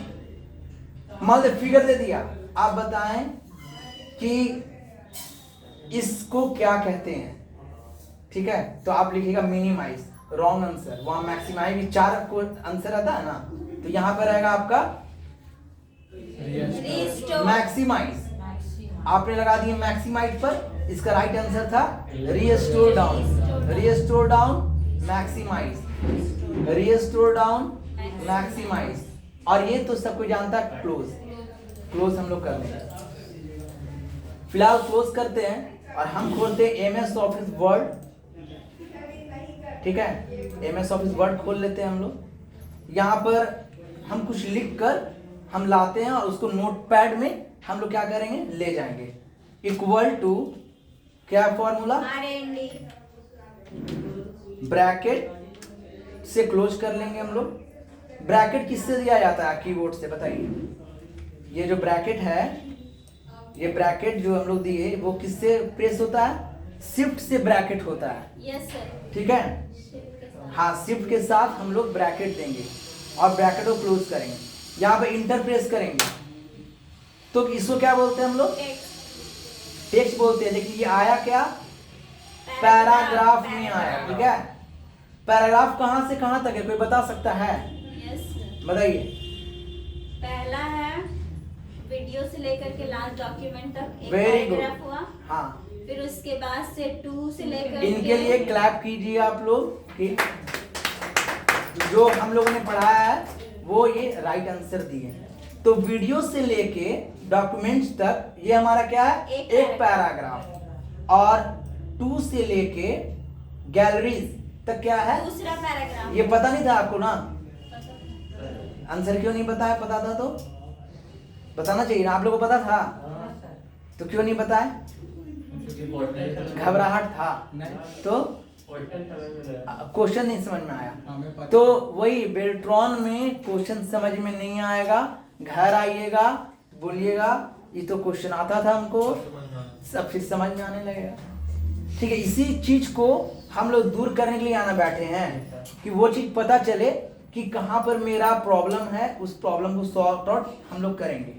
मान लो फिगर दे दिया, आप बताएं कि इसको क्या कहते हैं। ठीक है, तो आप लिखिएगा मिनिमाइज, रॉन्ग आंसर। वहां मैक्सिमाइज भी 4 को आंसर आता है ना, तो यहाँ पर रहेगा आपका Restore. मैक्सिमाइज। आपने लगा दिए मैक्सिमाइज पर, इसका राइट आंसर था restore down. Restore down maximize, restore down maximize. और ये तो सबको जानता है क्लोज। क्लोज हम लोग करते हैं, फिलहाल क्लोज करते हैं और हम खोलते हैं MS ऑफिस वर्ड। ठीक है, MS ऑफिस वर्ड खोल लेते हैं हम लोग। यहाँ पर हम कुछ लिख कर हम लाते हैं और उसको नोटपैड में हम लोग क्या करेंगे, ले जाएंगे। इक्वल टू क्या फॉर्मूला, R&D. ब्रैकेट से क्लोज कर लेंगे हम लोग। ब्रैकेट किससे दिया जाता है कीबोर्ड से, बताइए। ये जो ब्रैकेट है, ये ब्रैकेट जो हम लोग दिए वो किससे प्रेस होता है, शिफ्ट से ब्रैकेट होता है। Yes sir. ठीक है, हाँ शिफ्ट के साथ हम लोग ब्रैकेट देंगे और ब्रैकेट को क्लोज करेंगे। यहाँ पे इंटर प्रेस करेंगे तो इसको क्या बोलते हैं हम लोग, Text. टेक्स्ट बोलते हैं। देखिए ये आया क्या, पैराग्राफ में आया। ठीक है, पैराग्राफ कहाँ से कहाँ तक है, कोई बता सकता है? Yes sir. बताइए। पहला है वीडियो से लेकर के लास्ट डॉक्यूमेंट तक एक Very good. पैराग्राफ हुआ। हाँ, फिर उसके बाद से 2 से लेकर इनके लिए क्लैप कीजिए आप लोग कि जो हम लोगों ने पढ़ाया है वो ये राइट आंसर दिए। तो वीडियो से लेके डॉक्यूमेंट्स तक ये हमारा क्या है, एक पैराग्राफ। और 2 से लेके गैलरीज तक क्या है, दूसरा पैराग्राफ। ये पता नहीं था आपको ना? आंसर क्यों नहीं बताया? पता था तो बताना चाहिए ना, आप लोगों को पता था तो क्यों नहीं बताया? घबराहट था तो क्वेश्चन नहीं समझ में आया। तो वही बेल्ट्रॉन में क्वेश्चन समझ में नहीं आएगा, घर आइएगा बोलिएगा ये तो क्वेश्चन आता था हमको, सब फिर समझ में आने लगेगा। ठीक है, इसी चीज को हम लोग दूर करने के लिए आना बैठे हैं कि वो चीज पता चले कि कहाँ पर मेरा प्रॉब्लम है, उस प्रॉब्लम को सॉर्ट आउट हम लोग करेंगे।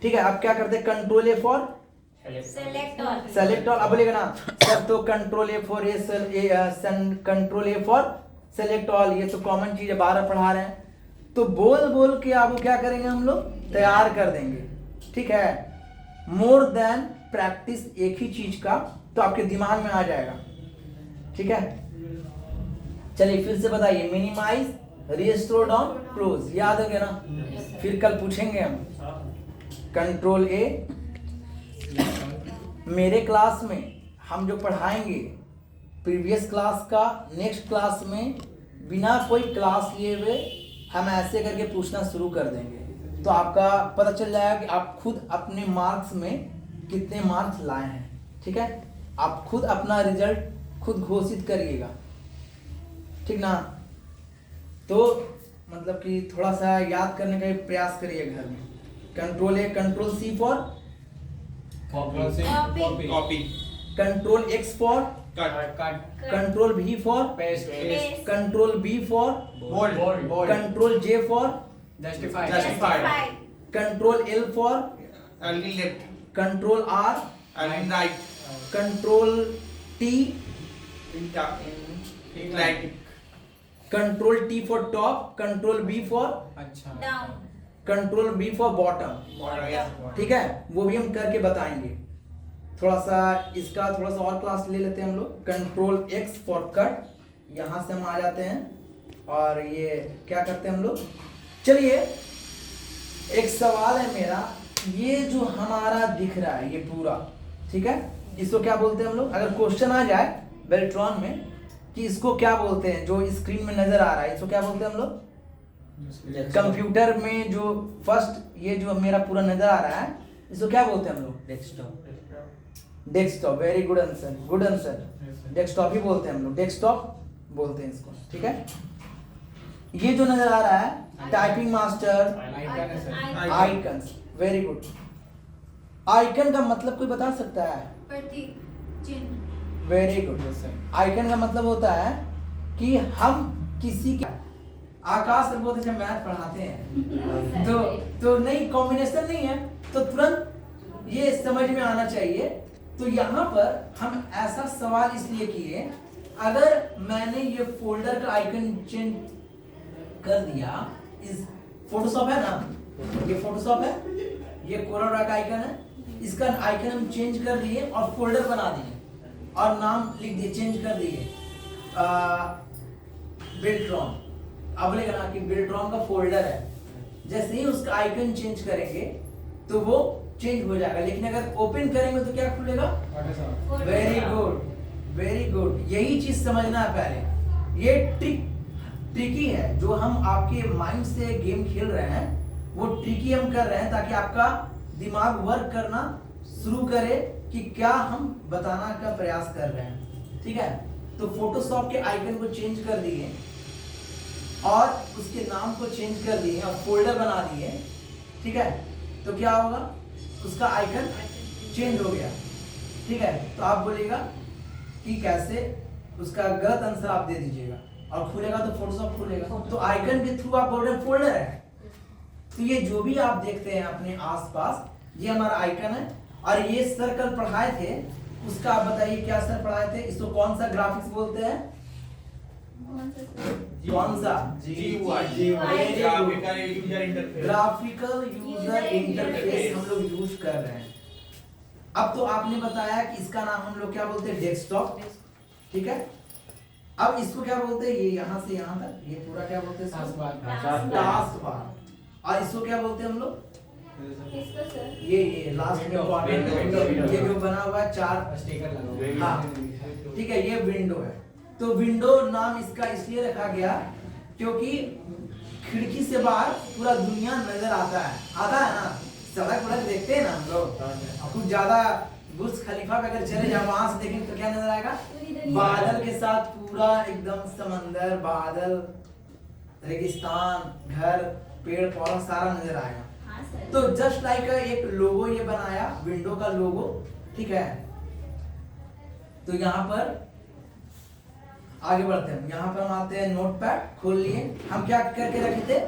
ठीक है, अब क्या करते हैं, control A for select all. Select all. अब बोलेगा ना सर, तो control A for control A for select all, ये तो कॉमन चीज है, 12 पढ़ा रहे हैं। तो बोल बोल के आप क्या करेंगे, हम लोग तैयार कर देंगे। ठीक है, मोर देन प्रैक्टिस एक ही चीज का तो आपके दिमाग में आ जाएगा। ठीक है, चलिए फिर से बताइए, मिनिमाइज, रीस्टोर डाउन, क्लोज, याद हो गया ना? फिर कल पूछेंगे हम कंट्रोल ए। मेरे क्लास में हम जो पढ़ाएंगे प्रीवियस क्लास का, नेक्स्ट क्लास में बिना कोई क्लास लिए हुए हम ऐसे करके पूछना शुरू कर देंगे, तो आपका पता चल जाएगा कि आप खुद अपने मार्क्स में कितने मार्क्स लाए हैं। ठीक है, आप खुद अपना रिजल्ट खुद घोषित करिएगा। ठीक ना? तो मतलब कि थोड़ा सा याद करने का प्रयास करिए घर में। Control A, control C for copy, control X for cut, control V for paste, control B for bold, control J for justify, Justify. Control L for left, control R right, control T right, control T for top, control B for अच्छा down. Control B for bottom. ठीक है, वो भी हम करके बताएंगे। थोड़ा सा इसका थोड़ा सा और क्लास ले लेते हैं हम लोग। कंट्रोल एक्स फॉर कट, यहाँ से हम आ जाते हैं और ये क्या करते हैं हम लोग। चलिए एक सवाल है मेरा, ये जो हमारा दिख रहा है ये पूरा, ठीक है, इसको क्या बोलते हैं हम लोग? अगर क्वेश्चन आ जाए बेल्ट्रॉन में कि इसको क्या बोलते हैं, जो स्क्रीन में नजर आ रहा है इसको क्या बोलते हैं हम लोग? कंप्यूटर में जो फर्स्ट ये जो मेरा पूरा नजर आ रहा है इसको क्या बोलते हैं हम लोग? Desktop. Desktop. Very good answer, good answer. Desktop ही बोलते हैं हम लोग, डेस्कटॉप बोलते हैं इसको। ठीक है, ये जो नजर आ रहा है typing master, icons. Very good. Icon का मतलब कोई बता सकता है? प्रतीक, चिन्ह। Very good. आइकन का मतलब होता है कि हम किसी के आकाश सर बहुत अच्छा मैथ पढ़ाते हैं तो नहीं कॉम्बिनेशन नहीं है तो तुरंत ये समझ में आना चाहिए। तो यहाँ पर हम ऐसा सवाल इसलिए किए, अगर मैंने ये फोल्डर का आइकन चेंज कर दिया, इस फोटोशॉप है ना, ये फोटोशॉप है, ये कोरा का आइकन है, इसका आइकन हम चेंज कर दिए और फोल्डर बना दिए और नाम लिख दिए, चेंज कर दिए बिल्ट्रॉन। अब बोलेगा ना कि बिल्ट्रॉन का फोल्डर है, जैसे ही उसका आइकन चेंज करेंगे तो वो चेंज हो जाएगा, लेकिन अगर ओपन करेंगे तो क्या खुलेगा? Very good, very good. यही चीज समझना है पहले। ये ट्रिकी है, जो हम आपके माइंड से गेम खेल रहे हैं वो ट्रिकी हम कर रहे हैं ताकि आपका दिमाग वर्क करना शुरू करे कि क्या हम बताना का प्रयास कर रहे हैं। ठीक है, तो फोटोशॉप के आइकन को चेंज कर दिए और उसके नाम को चेंज कर दिए और फोल्डर बना दिए। ठीक है, तो क्या होगा? उसका आइकन चेंज हो गया। ठीक है, तो आप बोलिएगा कि कैसे, उसका गलत आंसर आप दे दीजिएगा और खुलेगा तो फोटोशॉप खुलेगा। तो आइकन के थ्रू आप बोल रहे हैं फोल्डर है, तो ये जो भी आप देखते हैं अपने आसपास, ये हमारा आइकन है। और ये सर्कल पढ़ाए थे, उसका आप बताइए क्या सर पढ़ाए थे? इसको कौन सा ग्राफिक्स बोलते हैं? कौन सा? ग्राफिकल यूजर इंटरफेस हम लोग यूज कर रहे हैं। अब तो आपने बताया कि इसका नाम हम लोग क्या बोलते हैं? डेस्कटॉप। ठीक है, अब इसको क्या बोलते हैं? ये यहाँ से यहाँ तक, ये पूरा क्या बोलते हैं? Task bar. और इसको क्या बोलते हैं हम लोग? ये लास्ट में क्वाड्रेंट, ये जो बना हुआ है 4 स्टिकर लगा। हाँ, ठीक है, ये विंडो है। तो विंडो नाम इसका इसलिए रखा गया क्योंकि खिड़की से बाहर पूरा दुनिया नजर आता है ना, सड़क वड़क देखते हैं ना हम लोग, कुछ ज्यादा बुर्ज खलीफा पे अगर चले जाओ, वहां से देखेंगे तो क्या नजर आएगा? बादल के साथ पूरा एकदम समंदर, बादल, रेगिस्तान, घर, पेड़ पौधा सारा नजर आएगा। तो जस्ट लाइक एक लोगो ये बनाया, विंडो का लोगो। ठीक है, तो यहाँ पर आगे बढ़ते हैं। यहाँ पर हम आते हैं, नोटपैड खोल लिए। हम क्या करके रखे थे?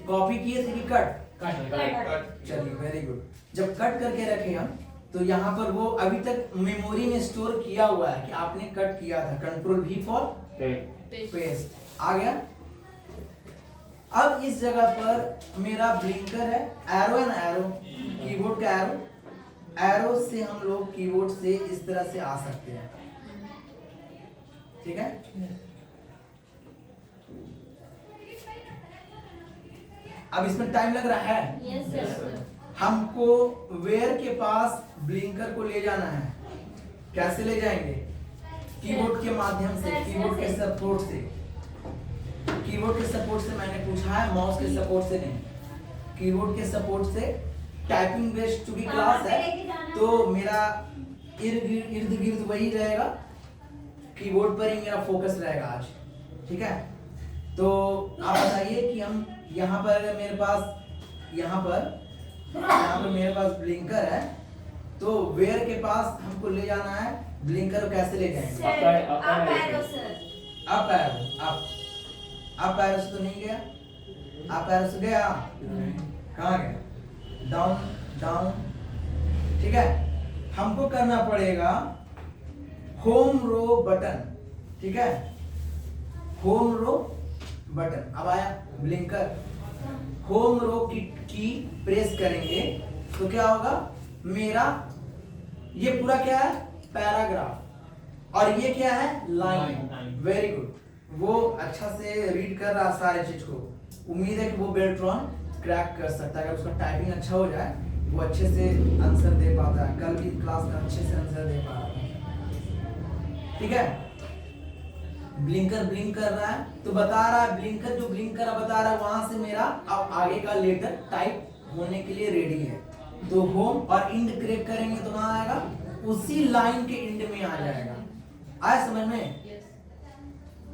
कॉपी किए थे कि कट? चलिए, वेरी गुड। जब कट करके रखे हम, तो यहाँ पर वो अभी तक मेमोरी में स्टोर किया हुआ है कि आपने कट किया था। कंट्रोल V फॉर पेस्ट आ गया। अब इस जगह पर मेरा ब्लिंकर है, एरो है ना, एरो, कीबोर्ड का एरो। एरो से हम लोग कीबोर्ड से इस तरह से आ सकते हैं। ठीक है, अब इसमें टाइम लग रहा है। Yes sir. हमको वेयर के पास ब्लिंकर को ले जाना है। कैसे ले जाएंगे? कीबोर्ड के माध्यम से, कीबोर्ड के सपोर्ट से। कीबोर्ड के सपोर्ट से मैंने पूछा है, माउस के सपोर्ट से नहीं। कीबोर्ड के सपोर्ट से। टाइपिंग बेस्ड चूंकि क्लास है तो मेरा इर्द गिर्द वही रहेगा, कीबोर्ड पर ही मेरा फोकस रहेगा आज। ठीक है, तो आप बताइए कि हम यहाँ पर अगर मेरे पास यहाँ पर मेरे पास ब्लिंकर है, तो वेयर के पास हमको ले जाना है। ब्लिंकर को कैसे ले जाएंगे? अप एरो से तो नहीं गया, अप एरो से गया, कहाँ गया? Down, down. ठीक है, हमको करना पड़ेगा होम रो बटन। ठीक है, होम रो बटन। अब आया ब्लिंकर, होम रो की प्रेस करेंगे तो क्या होगा? मेरा ये पूरा क्या है? पैराग्राफ। और ये क्या है? लाइन। वेरी गुड, वो अच्छा से रीड कर रहा सारे चीज को। उम्मीद है कि वो बेल्ट्रॉन क्रैक कर सकता है। अगर उसका टाइपिंग अच्छा हो जाए, वो अच्छे से आंसर दे पाता है। कल की क्लास में अच्छे से आंसर दे पा रहा है। ठीक है, ब्लिंकर ब्लिंक कर रहा है तो बता रहा है, ब्लिंकर जो ब्लिंक कर रहा बता रहा है, वहां से मेरा अब आगे का लेटर टाइप होने के लिए रेडी है। तो होम और इंड क्रैक करेंगे तो कहाँ आएगा? उसी लाइन के इंड में आ जाएगा। आया समझ में?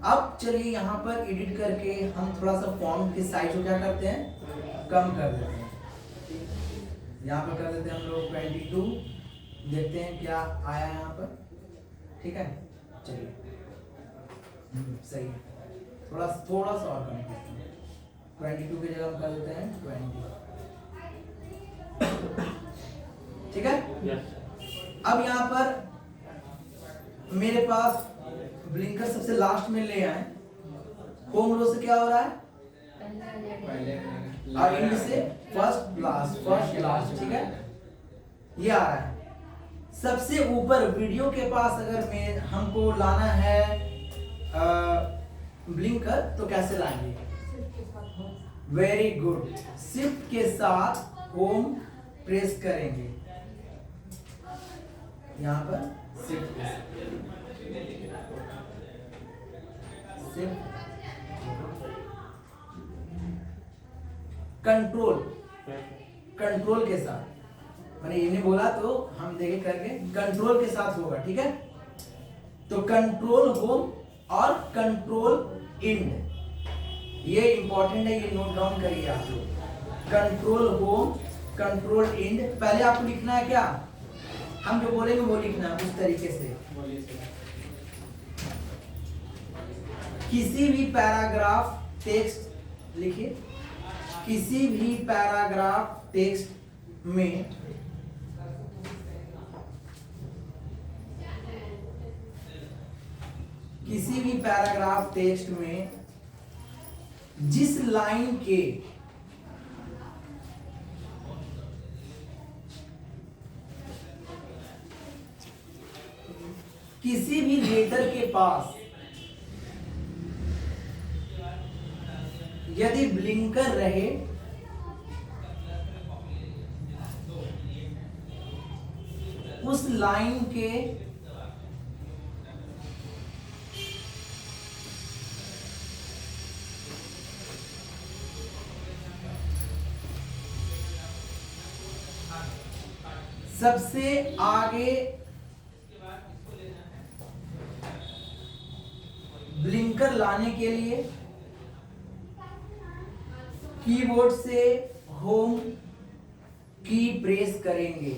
अब चलिए यहाँ पर एडिट करके हम थोड़ा सा फॉन्ट के साइज को क्या करते हैं? कम कर देते हैं। यहाँ पर कर देते हैं हम लोग 22। देखते हैं क्या आया यहाँ पर। ठीक है, चलिए सही है। थोड़ा थोड़ा सा और कम करते हैं, 22 की जगह हम कर देते हैं 20, ठीक है। अब यहाँ पर मेरे पास ब्लिंकर सबसे लास्ट में ले आए, होम रो से क्या हो रहा है, पहले और एंड से फर्स्ट लास्ट, ठीक है, ये आ रहा है। सबसे ऊपर वीडियो के पास अगर मैं हमको लाना है ब्लिंकर तो कैसे लाएंगे, वेरी गुड, शिफ्ट के साथ होम प्रेस करेंगे, यहाँ पर शिफ्ट कंट्रोल के साथ, मैंने इन्हें बोला तो हम देखे करके कंट्रोल के साथ होगा, ठीक है। तो कंट्रोल होम और कंट्रोल इंड, ये इंपॉर्टेंट है, ये नोट डाउन करिए आप लोग। कंट्रोल होम कंट्रोल इंड, पहले आपको लिखना है क्या, हम जो बोलेंगे वो लिखना है उस तरीके से। बोलिए सर। किसी भी पैराग्राफ टेक्स्ट लिखिए, किसी भी पैराग्राफ टेक्स्ट में किसी भी पैराग्राफ टेक्स्ट में जिस लाइन के किसी भी लेटर के पास यदि ब्लिंकर रहे उस लाइन के सबसे आगे ब्लिंकर लाने के लिए कीबोर्ड से होम की प्रेस करेंगे।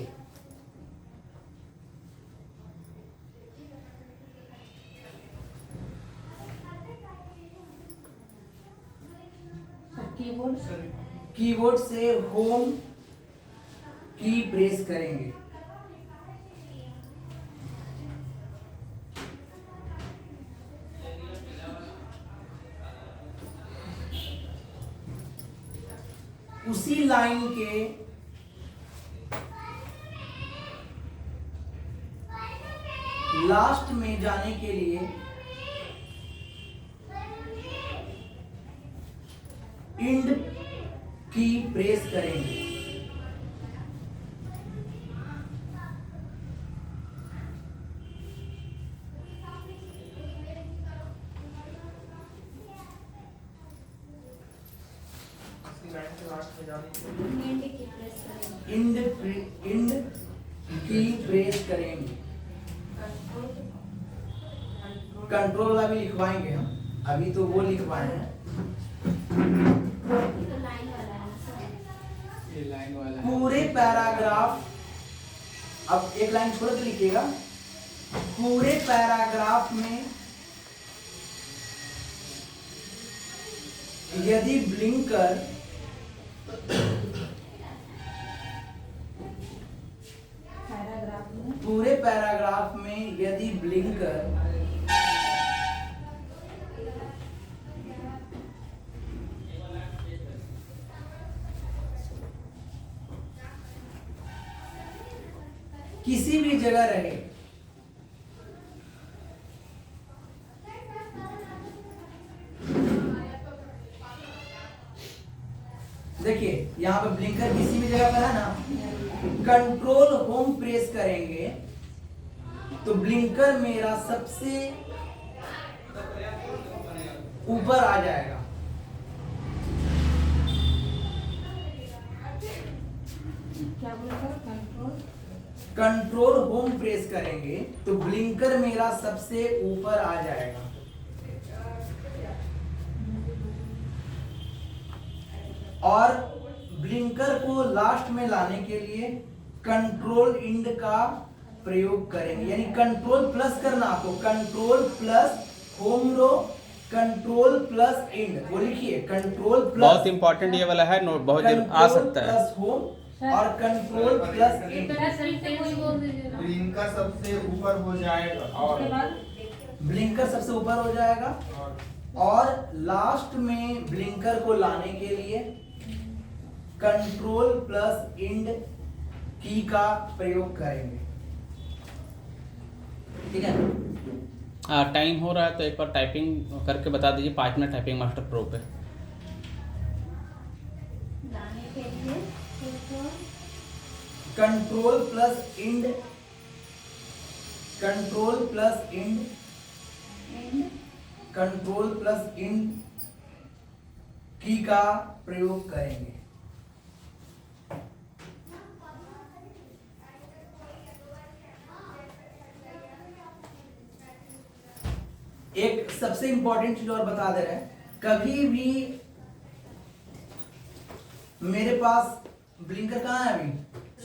कीबोर्ड से होम की प्रेस करेंगे। उसी लाइन के लास्ट में जाने के लिए इंड की प्रेस करेंगे। इंड की प्रेस करेंगे। कंट्रोल वाला भी लिखवाएंगे हम, अभी तो वो लिखवाए हैं। ये लाइन वाला है। पूरे पैराग्राफ, अब एक लाइन छोड़ के लिखिएगा, पूरे पैराग्राफ में यदि ब्लिंकर पूरे पैराग्राफ में यदि ब्लिंकर किसी भी जगह रहे, देखिए यहां पे ब्लिंकर किसी भी जगह पर है ना, कंट्रोल होम प्रेस करेंगे तो ब्लिंकर मेरा सबसे ऊपर आ जाएगा। क्या बोला, कंट्रोल होम प्रेस करेंगे तो ब्लिंकर मेरा सबसे ऊपर आ जाएगा। और ब्लिंकर को लास्ट में लाने के लिए कंट्रोल इंड का प्रयोग करेंगे, यानी कंट्रोल प्लस करना आपको, कंट्रोल प्लस होम रो, कंट्रोल प्लस इंड, वो लिखिए कंट्रोल प्लस, बहुत इंपॉर्टेंट ये वाला है, नोट बहुत आ सकता है। प्लस होम और कंट्रोल प्लस इंड। ब्लिंकर सबसे ऊपर हो जाएगा और उसके बाद ब्लिंकर सबसे ऊपर हो जाएगा और लास्ट में ब्लिंकर को लाने के लिए कंट्रोल प्लस इंड की का प्रयोग करेंगे। ठीक है, टाइम हो रहा है तो एक बार टाइपिंग करके बता दीजिए, 5 मिनट टाइपिंग मास्टर प्रो पे। लाने के लिए control plus end, control plus end, control plus end की का प्रयोग करेंगे। एक सबसे इंपॉर्टेंट चीज और बता दे रहे हैं, कभी भी मेरे पास ब्लिंकर कहाँ है अभी,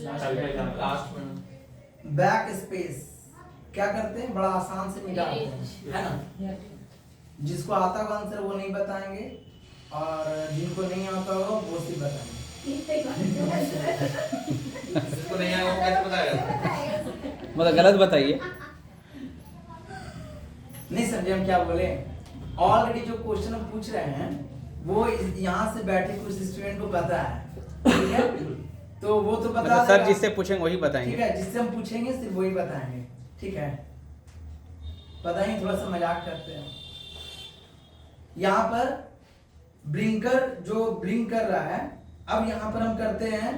लास्ट में बैक स्पेस क्या करते हैं, बड़ा आसान से मिटाते हैं, है ना। जिसको आता होगा आंसर वो नहीं बताएंगे और जिनको नहीं आता होगा वो सिर्फ बताएंगे। जिसको नहीं आया वो कैसे बताएगा? मतलब गलत बताइए। नहीं समझे हम क्या बोले, ऑलरेडी जो क्वेश्चन हम पूछ रहे हैं वो यहाँ से बैठे कुछ स्टूडेंट को पता है, ठीक है, तो वो तो बता मतलब सर देगा। जिससे पूछेंगे वही ठीक बताएंगे। है, जिससे हम पूछेंगे सिर्फ वही बताएंगे। ठीक है, पता नहीं थोड़ा सा मजाक करते हैं। यहाँ पर ब्लिंकर जो ब्लिंक कर रहा है, अब यहाँ पर हम करते हैं,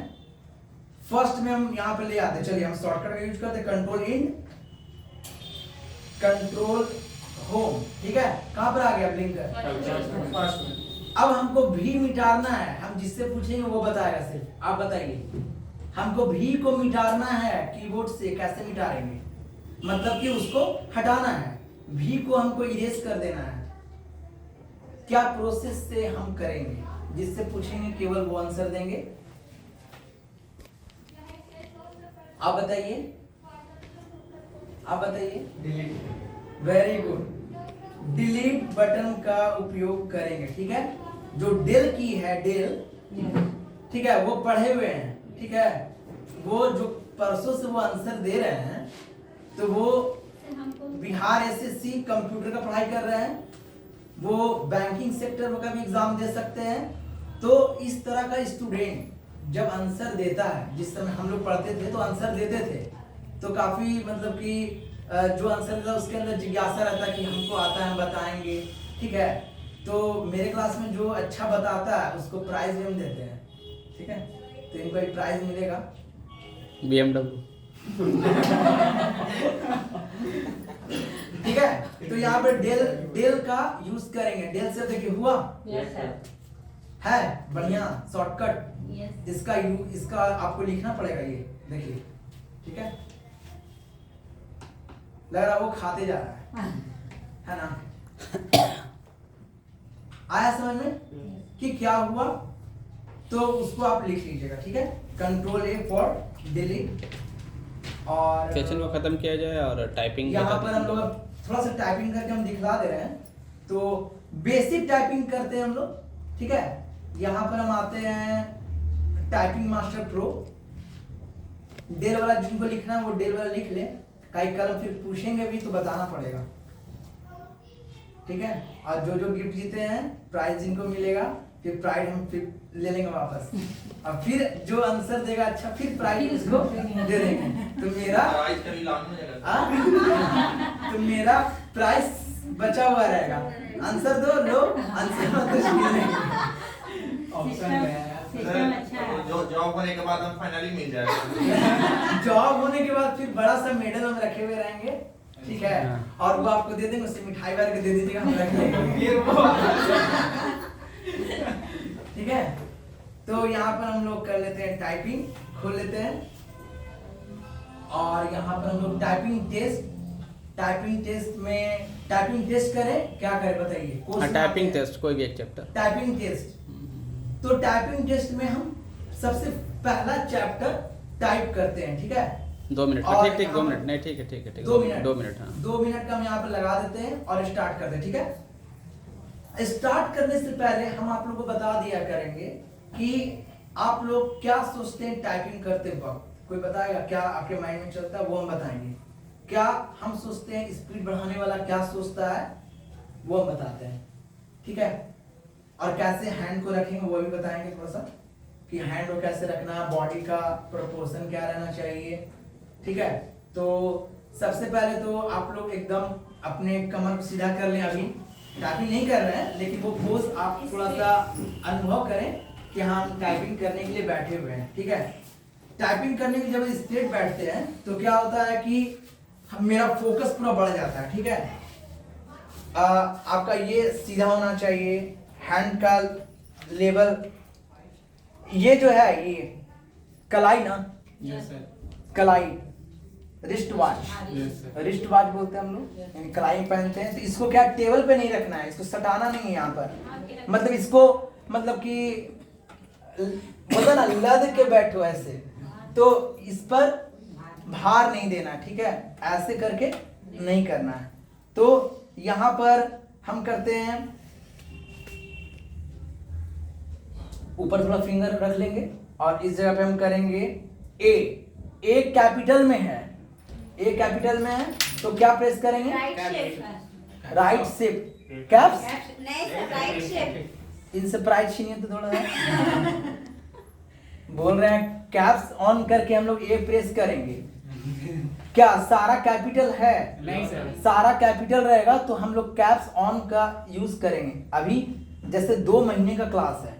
फर्स्ट में हम यहाँ पर ले आते हैं, चलिए हम शॉर्टकट का यूज करते हैं, कंट्रोल इन, कंट्रोल होम। ठीक है, कहाँ पर आ गया ब्लिंकर। अब हमको भी मिटाना है, हम जिससे पूछेंगे वो बताएगा सिर्फ। आप बताइए, हमको भी को मिटाना है कीबोर्ड से, कैसे मिटाएंगे, मतलब कि उसको हटाना है, भी को हमको इरेज कर देना है। क्या प्रोसेस से हम करेंगे, जिससे पूछेंगे केवल वो आंसर देंगे। आप बताइए, आप बताइए। Delete. Very good, delete button का उपयोग करेंगे। ठीक है, जो डेल की है, डेल, ठीक है, वो पढ़े हुए हैं। ठीक है, वो जो परसों से वो आंसर दे रहे हैं, तो वो बिहार एसएससी कंप्यूटर का पढ़ाई कर रहे हैं, वो बैंकिंग सेक्टर का भी एग्जाम दे सकते हैं। तो इस तरह का स्टूडेंट जब आंसर देता है, जिस समय हम लोग पढ़ते थे तो आंसर देते थे, तो काफी मतलब कि जो आंसर देता है उसके अंदर जिज्ञासा रहता है कि हमको आता है, हम बताएंगे। ठीक है, तो मेरे क्लास में जो अच्छा बताता है उसको प्राइज भी हम देते हैं। ठीक है, तो इनको एक प्राइज मिलेगा, BMW। ठीक है, तो यहाँ पर डेल का यूज करेंगे। डेल से देखिए हुआ है, बढ़िया शॉर्टकट। इसका आपको लिखना पड़ेगा, ये देखिए। ठीक है, लग रहा वो खाते जा रहा है ना। आया समझ में कि क्या हुआ, तो उसको आप लिख लीजिएगा। ठीक है, कंट्रोल A फॉर डिलीट। और सेशन को खत्म किया जाए और टाइपिंग यहाँ पर हम लोग थोड़ा सा टाइपिंग करके हम दिखला दे रहे हैं, तो बेसिक टाइपिंग करते हैं हम लोग। ठीक है, यहाँ पर हम आते हैं टाइपिंग मास्टर प्रो। डेल वाला जिनको लिखना है वो डेल वाला लिख ले, कई कलम फिर पूछेंगे भी तो बताना पड़ेगा। ठीक है, और जो जो गिफ्ट जीते हैं प्राइज जिनको मिलेगा, फिर प्राइज हम फिर ले लेंगे वापस, और फिर जो आंसर देगा अच्छा फिर प्राइज उसको दे देंगे। तो मेरा प्राइस बचा हुआ रहेगा। आंसर दो, लो आंसर मत ऑप्शन है। सिस्टम अच्छा है। जो जॉब होने के बाद हम फाइनली मिल जाएगा। जॉब होने के बाद फिर बड़ा सा मेडल हम रखे हुए रहेंगे। ठीक है, और वो आपको दे देंगे, उससे मिठाई भर के दे दीजिएगा, हम रख लेंगे। ठीक है, तो यहाँ पर हम लोग कर लेते हैं टाइपिंग, खोल लेते हैं, और यहाँ पर हम लोग टाइपिंग टेस्ट में टाइपिंग टेस्ट करें, क्या करें बताइए। टाइपिंग टेस्ट कोई भी एक चैप्टर। टाइपिंग टेस्ट, तो टाइपिंग टेस्ट में हम सबसे पहला चैप्टर टाइप करते हैं। ठीक है, 2 मिनट और ठीक 2 हम- मिनट नहीं ठीक है 2 मिनट 2 मिनट हाँ 2 मिनट का हम यहाँ पर लगा देते हैं और स्टार्ट करते हैं, ठीक है। स्टार्ट करने से पहले हम आप लोगों को बता दिया करेंगे कि आप लोग क्या सोचते हैं टाइपिंग करते वक्त। कोई बताएगा क्या आपके माइंड में चलता है, वो हम बताएंगे। क्या हम सोचते हैं, स्पीड बढ़ाने वाला क्या सोचता है वो हम बताते हैं, ठीक है। और कैसे हैंड को रखेंगे वो भी बताएंगे थोड़ा सा, कि हैंड को कैसे रखना, बॉडी का प्रोपोर्शन क्या रहना चाहिए, ठीक है। तो सबसे पहले तो आप लोग एकदम अपने कमर को सीधा कर लें। अभी टाइपिंग नहीं कर रहे हैं, लेकिन वो पोज आप थोड़ा सा अनुभव करें कि हम टाइपिंग करने के लिए बैठे हुए हैं, ठीक है। टाइपिंग करने के जब स्ट्रेट बैठते हैं तो क्या होता है कि मेरा फोकस पूरा बढ़ जाता है, ठीक है। आपका ये सीधा होना चाहिए, हैंड का लेवल, ये जो है ये कलाई ना, यस सर, कलाई, wrist watch, yes sir, wrist watch बोलते हैं हम लोग, यानी कलाई पहनते हैं। तो इसको क्या टेबल पे नहीं रखना है, इसको सटाना नहीं है यहाँ पर, मतलब इसको मतलब कि बोलते ना लद के बैठो ऐसे, तो इस पर भार नहीं देना, ठीक है। ऐसे करके नहीं करना है। तो यहाँ पर हम करते हैं, ऊपर थोड़ा फिंगर रख लेंगे और इस जगह पे हम करेंगे ए कैपिटल में है, ए कैपिटल में है तो क्या प्रेस करेंगे, right shift, right shift, caps. नहीं सर, राइट शिफ्ट। इनसे प्राइस छीनिए तो थोड़ा सा। बोल रहे हैं कैप्स ऑन करके हम लोग ए प्रेस करेंगे। क्या सारा कैपिटल है? नहीं सर, सारा कैपिटल रहेगा तो हम लोग कैप्स ऑन का यूज करेंगे। अभी जैसे 2 महीने का क्लास है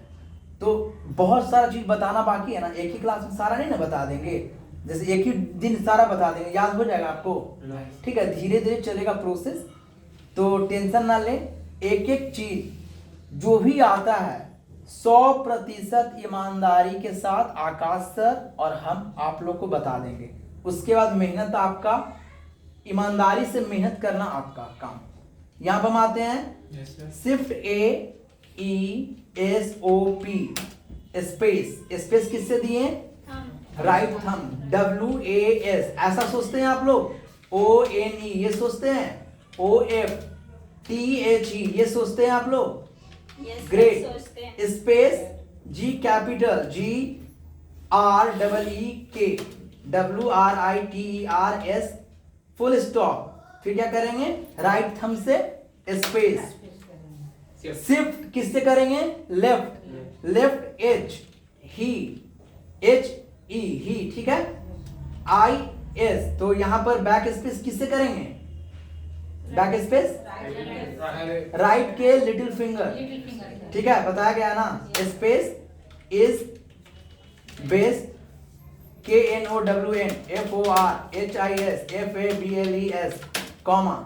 तो बहुत सारा चीज बताना बाकी है ना, एक ही क्लास में सारा नहीं ना बता देंगे, जैसे एक ही दिन सारा बता देंगे, याद हो जाएगा आपको, ठीक है। धीरे धीरे चलेगा प्रोसेस, तो टेंशन ना ले। एक एक चीज जो भी आता है 100% ईमानदारी के साथ आकाश सर और हम आप लोग को बता देंगे। उसके बाद मेहनत आपका, ईमानदारी से मेहनत करना आपका काम। यहाँ पर हम आते हैं, yes sir, shift AESOP space किससे दिए, राइट थंब, WAS ऐसा सोचते हैं आप लोग, ONE ये सोचते हैं, OFTHE ये सोचते हैं आप लोग, Yes, ग्रेट। सोचते हैं। Space G capital GREEK WRITERS full stop, फिर क्या करेंगे, राइट थंब से स्पेस। शिफ्ट किससे करेंगे, लेफ्ट H ही, ठीक है। IS तो यहां पर बैक स्पेस किससे करेंगे, बैक स्पेस राइट के लिटिल फिंगर, ठीक है, बताया गया ना। Space is base KNOWN FORHIS FABLES comma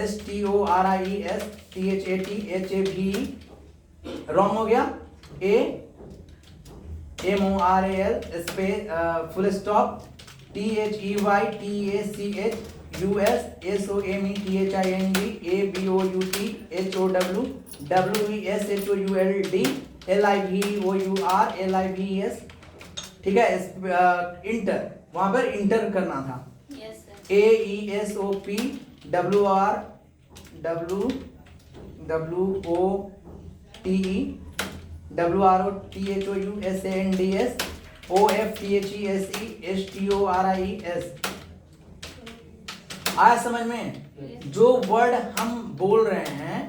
STORIES THATHAVE wrong हो गया, MORAL space full stop THEYTACH US SOMETHING ABOUT HOW WESHOULD LIVOUR LIVES, ठीक है। इंटर वहां पर इंटर करना था, Yes, sir. AESOP WR WOTE WROTHOUSANDS OFTHESE STORIES आया समझ में। जो वर्ड हम बोल रहे हैं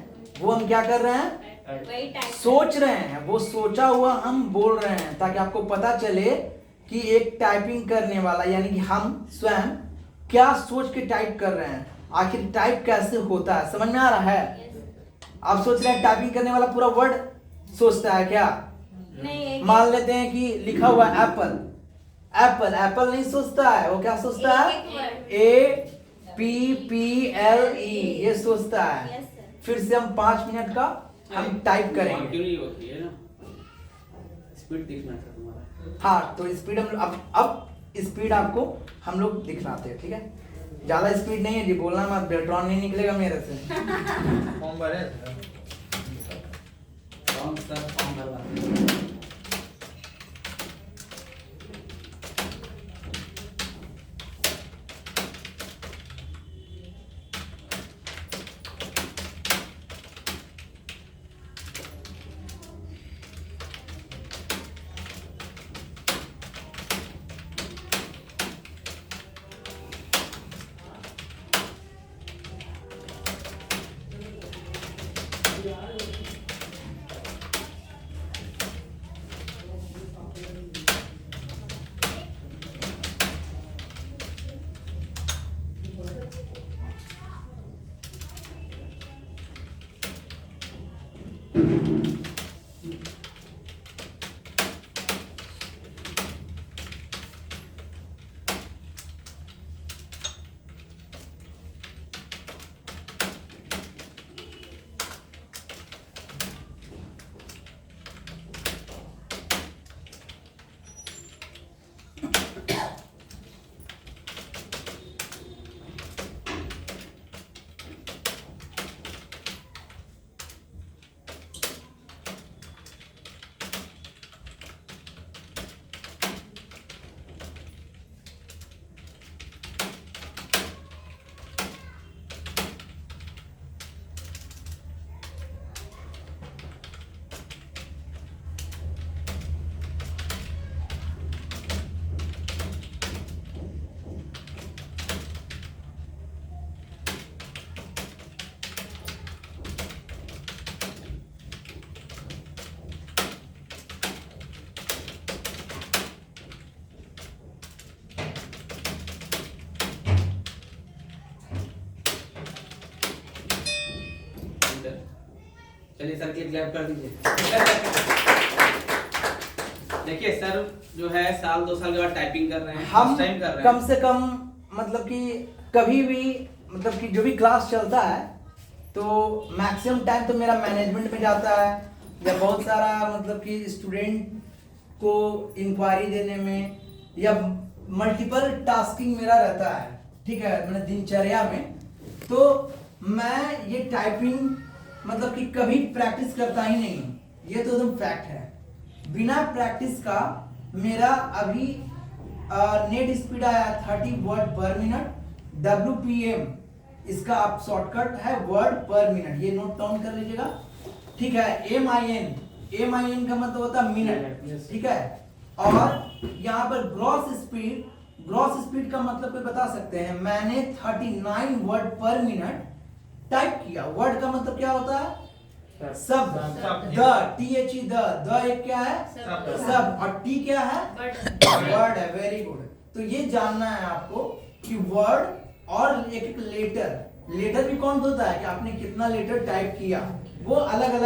वो हम क्या कर रहे हैं, वही टाइप सोच रहे हैं, वो सोचा हुआ हम बोल रहे हैं, ताकि आपको पता चले कि एक टाइपिंग करने वाला यानी कि हम स्वयं क्या सोच के टाइप कर रहे हैं, आखिर टाइप कैसे होता है, समझ में आ रहा है। आप सोच रहे हैं टाइपिंग करने वाला पूरा वर्ड सोचता है क्या, नहीं एक मान लेते हैं कि लिखा हुआ है एप्पल, एप्पल नहीं सोचता है, वो क्या सोचता है, APPLE ये सोचता है। Yes, sir. फिर से हम 5 मिनट का हम टाइप करेंगे। क्यों नहीं होती है ना, स्पीड दिखना था तुम्हारा। हाँ तो स्पीड हम अब स्पीड आपको हम लोग दिखलाते हैं, ठीक है। ज्यादा स्पीड नहीं है जी, बोलना मत, बेल्ट्रॉन नहीं निकलेगा मेरे से। फॉर्म भरे फॉर्म सर, फॉर्म भरवा चलिए सर की क्लैप कर दीजिए। देखिए सर जो है साल 2 साल के बाद टाइपिंग कर रहे हैं, हम फर्स्ट टाइम कर रहे हैं। कम से कम मतलब कि कभी भी मतलब कि जो भी क्लास चलता है तो मैक्सिमम टाइम तो मेरा मैनेजमेंट में जाता है, या बहुत सारा मतलब कि स्टूडेंट को इंक्वायरी देने में, या मल्टीपल टास्किंग मेरा रहता है, ठीक है, मैंने दिनचर्या में। तो मैं ये टाइपिंग मतलब कि कभी प्रैक्टिस करता ही नहीं, ये तो एकदम फैक्ट है। बिना प्रैक्टिस का मेरा अभी नेट स्पीड आया 30 वर्ड पर मिनट, WPM इसका आप शॉर्टकट है वर्ड पर मिनट, ये नोट डाउन कर लीजिएगा, ठीक है। MIN का मतलब होता है मिनट, ठीक है। और यहाँ पर ग्रॉस स्पीड का मतलब कोई बता सकते हैं? मैंने 39 वर्ड पर मिनट टाइप किया। वर्ड का मतलब क्या होता है? सब, THE द एक क्या है? सब, और टी क्या है? वर्ड है। Very good. तो ये जानना है आपको कि वर्ड और एक लेटर भी काउंट होता है कि आपने कितना लेटर टाइप किया, वो अलग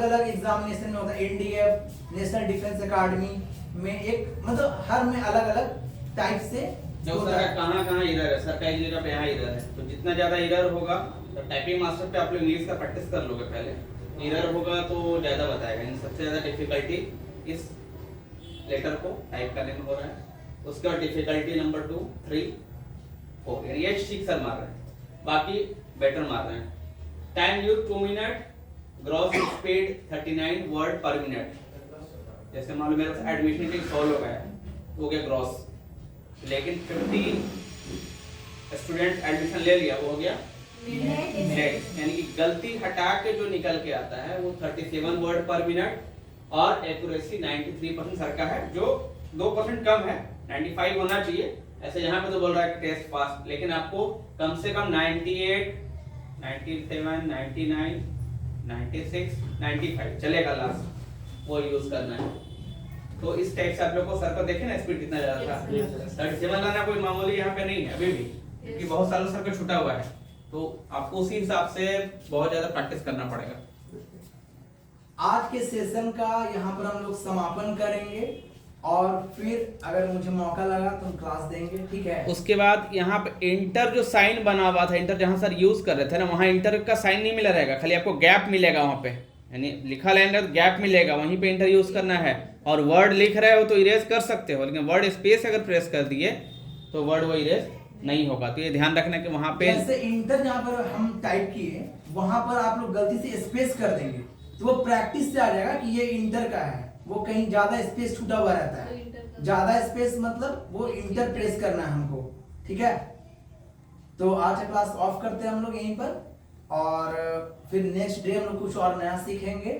अलग एग्जामिनेशन में होता है। NDF नेशनल डिफेंस अकेडमी में एक मतलब हर में अलग अलग टाइप से जो सर कहाँ इधर है, सर कई जगह पे यहाँ इधर है, तो जितना ज्यादा इधर होगा तो टाइपिंग मास्टर पे आप लोग इंग्लिश का प्रैक्टिस कर लोगे पहले, इधर होगा तो ज्यादा बताएगा। इन सबसे ज्यादा डिफिकल्टी इस लेटर को टाइप करने में हो रहा है। उसके बाद डिफिकल्टी नंबर 2, 3, 4 यानी ये ठीक सर मार रहे हैं, बाकी बेटर मार रहे हैं। Time use 2 minute, gross speed 39 word पर मिनट। जैसे मान लो मेरे पास एडमिशन के 100 लोग आए, हो गया ग्रॉस, लेकिन 50 स्टूडेंट एडमिशन ले लिया, वो हो गया मिनट, यानी कि गलती हटा के जो निकल के आता है वो 37 वर्ड पर मिनट, और एक्यूरेसी 93% सर का है, जो 2% कम है, 95 होना चाहिए। ऐसे यहाँ पे तो बोल रहा है कि टेस्ट पास, लेकिन आपको कम से कम 98, 97, 99, 96, 95 चलेगा लास्ट, वो यूज करना है। तो इस टाइप से आप लोग को सर को देखे ना स्पीड कितना ज्यादा था, 37 लाना कोई मामूली यहाँ पे नहीं है अभी भी, क्योंकि बहुत सालों सर का छूटा हुआ है। तो आपको उसी हिसाब से बहुत ज्यादा प्रैक्टिस करना पड़ेगा। आज के सेशन का यहाँ पर हम लोग समापन करेंगे, और फिर अगर मुझे मौका लगा तो हम क्लास देंगे, ठीक है। उसके बाद यहाँ पे इंटर जो साइन बना हुआ था, इंटर जहाँ सर यूज कर रहे थे ना, वहाँ इंटर का साइन नहीं मिला रहेगा, खाली आपको गैप मिलेगा वहाँ पे, यानी लिखा लाइन है गैप मिलेगा, वहीं पे इंटर यूज करना है। और वर्ड लिख रहे हो तो इरेज कर सकते हो, लेकिन वर्ड स्पेस अगर प्रेस कर दिए तो वर्ड वो इरेज नहीं होगा। तो ये ध्यान रखना कि वहाँ पे जैसे इंटर जहाँ पर हम टाइप किए, वहां पर आप लोग गलती से स्पेस कर देंगे तो वो प्रैक्टिस से आ जाएगा कि ये इंटर का है, वो कहीं ज्यादा स्पेस छूटा हुआ रहता है। ज्यादा स्पेस मतलब वो इंटर प्रेस करना है हमको, ठीक है। तो आज का क्लास ऑफ करते हैं हम लोग यहीं पर, और फिर नेक्स्ट डे हम लोग कुछ और नया सीखेंगे।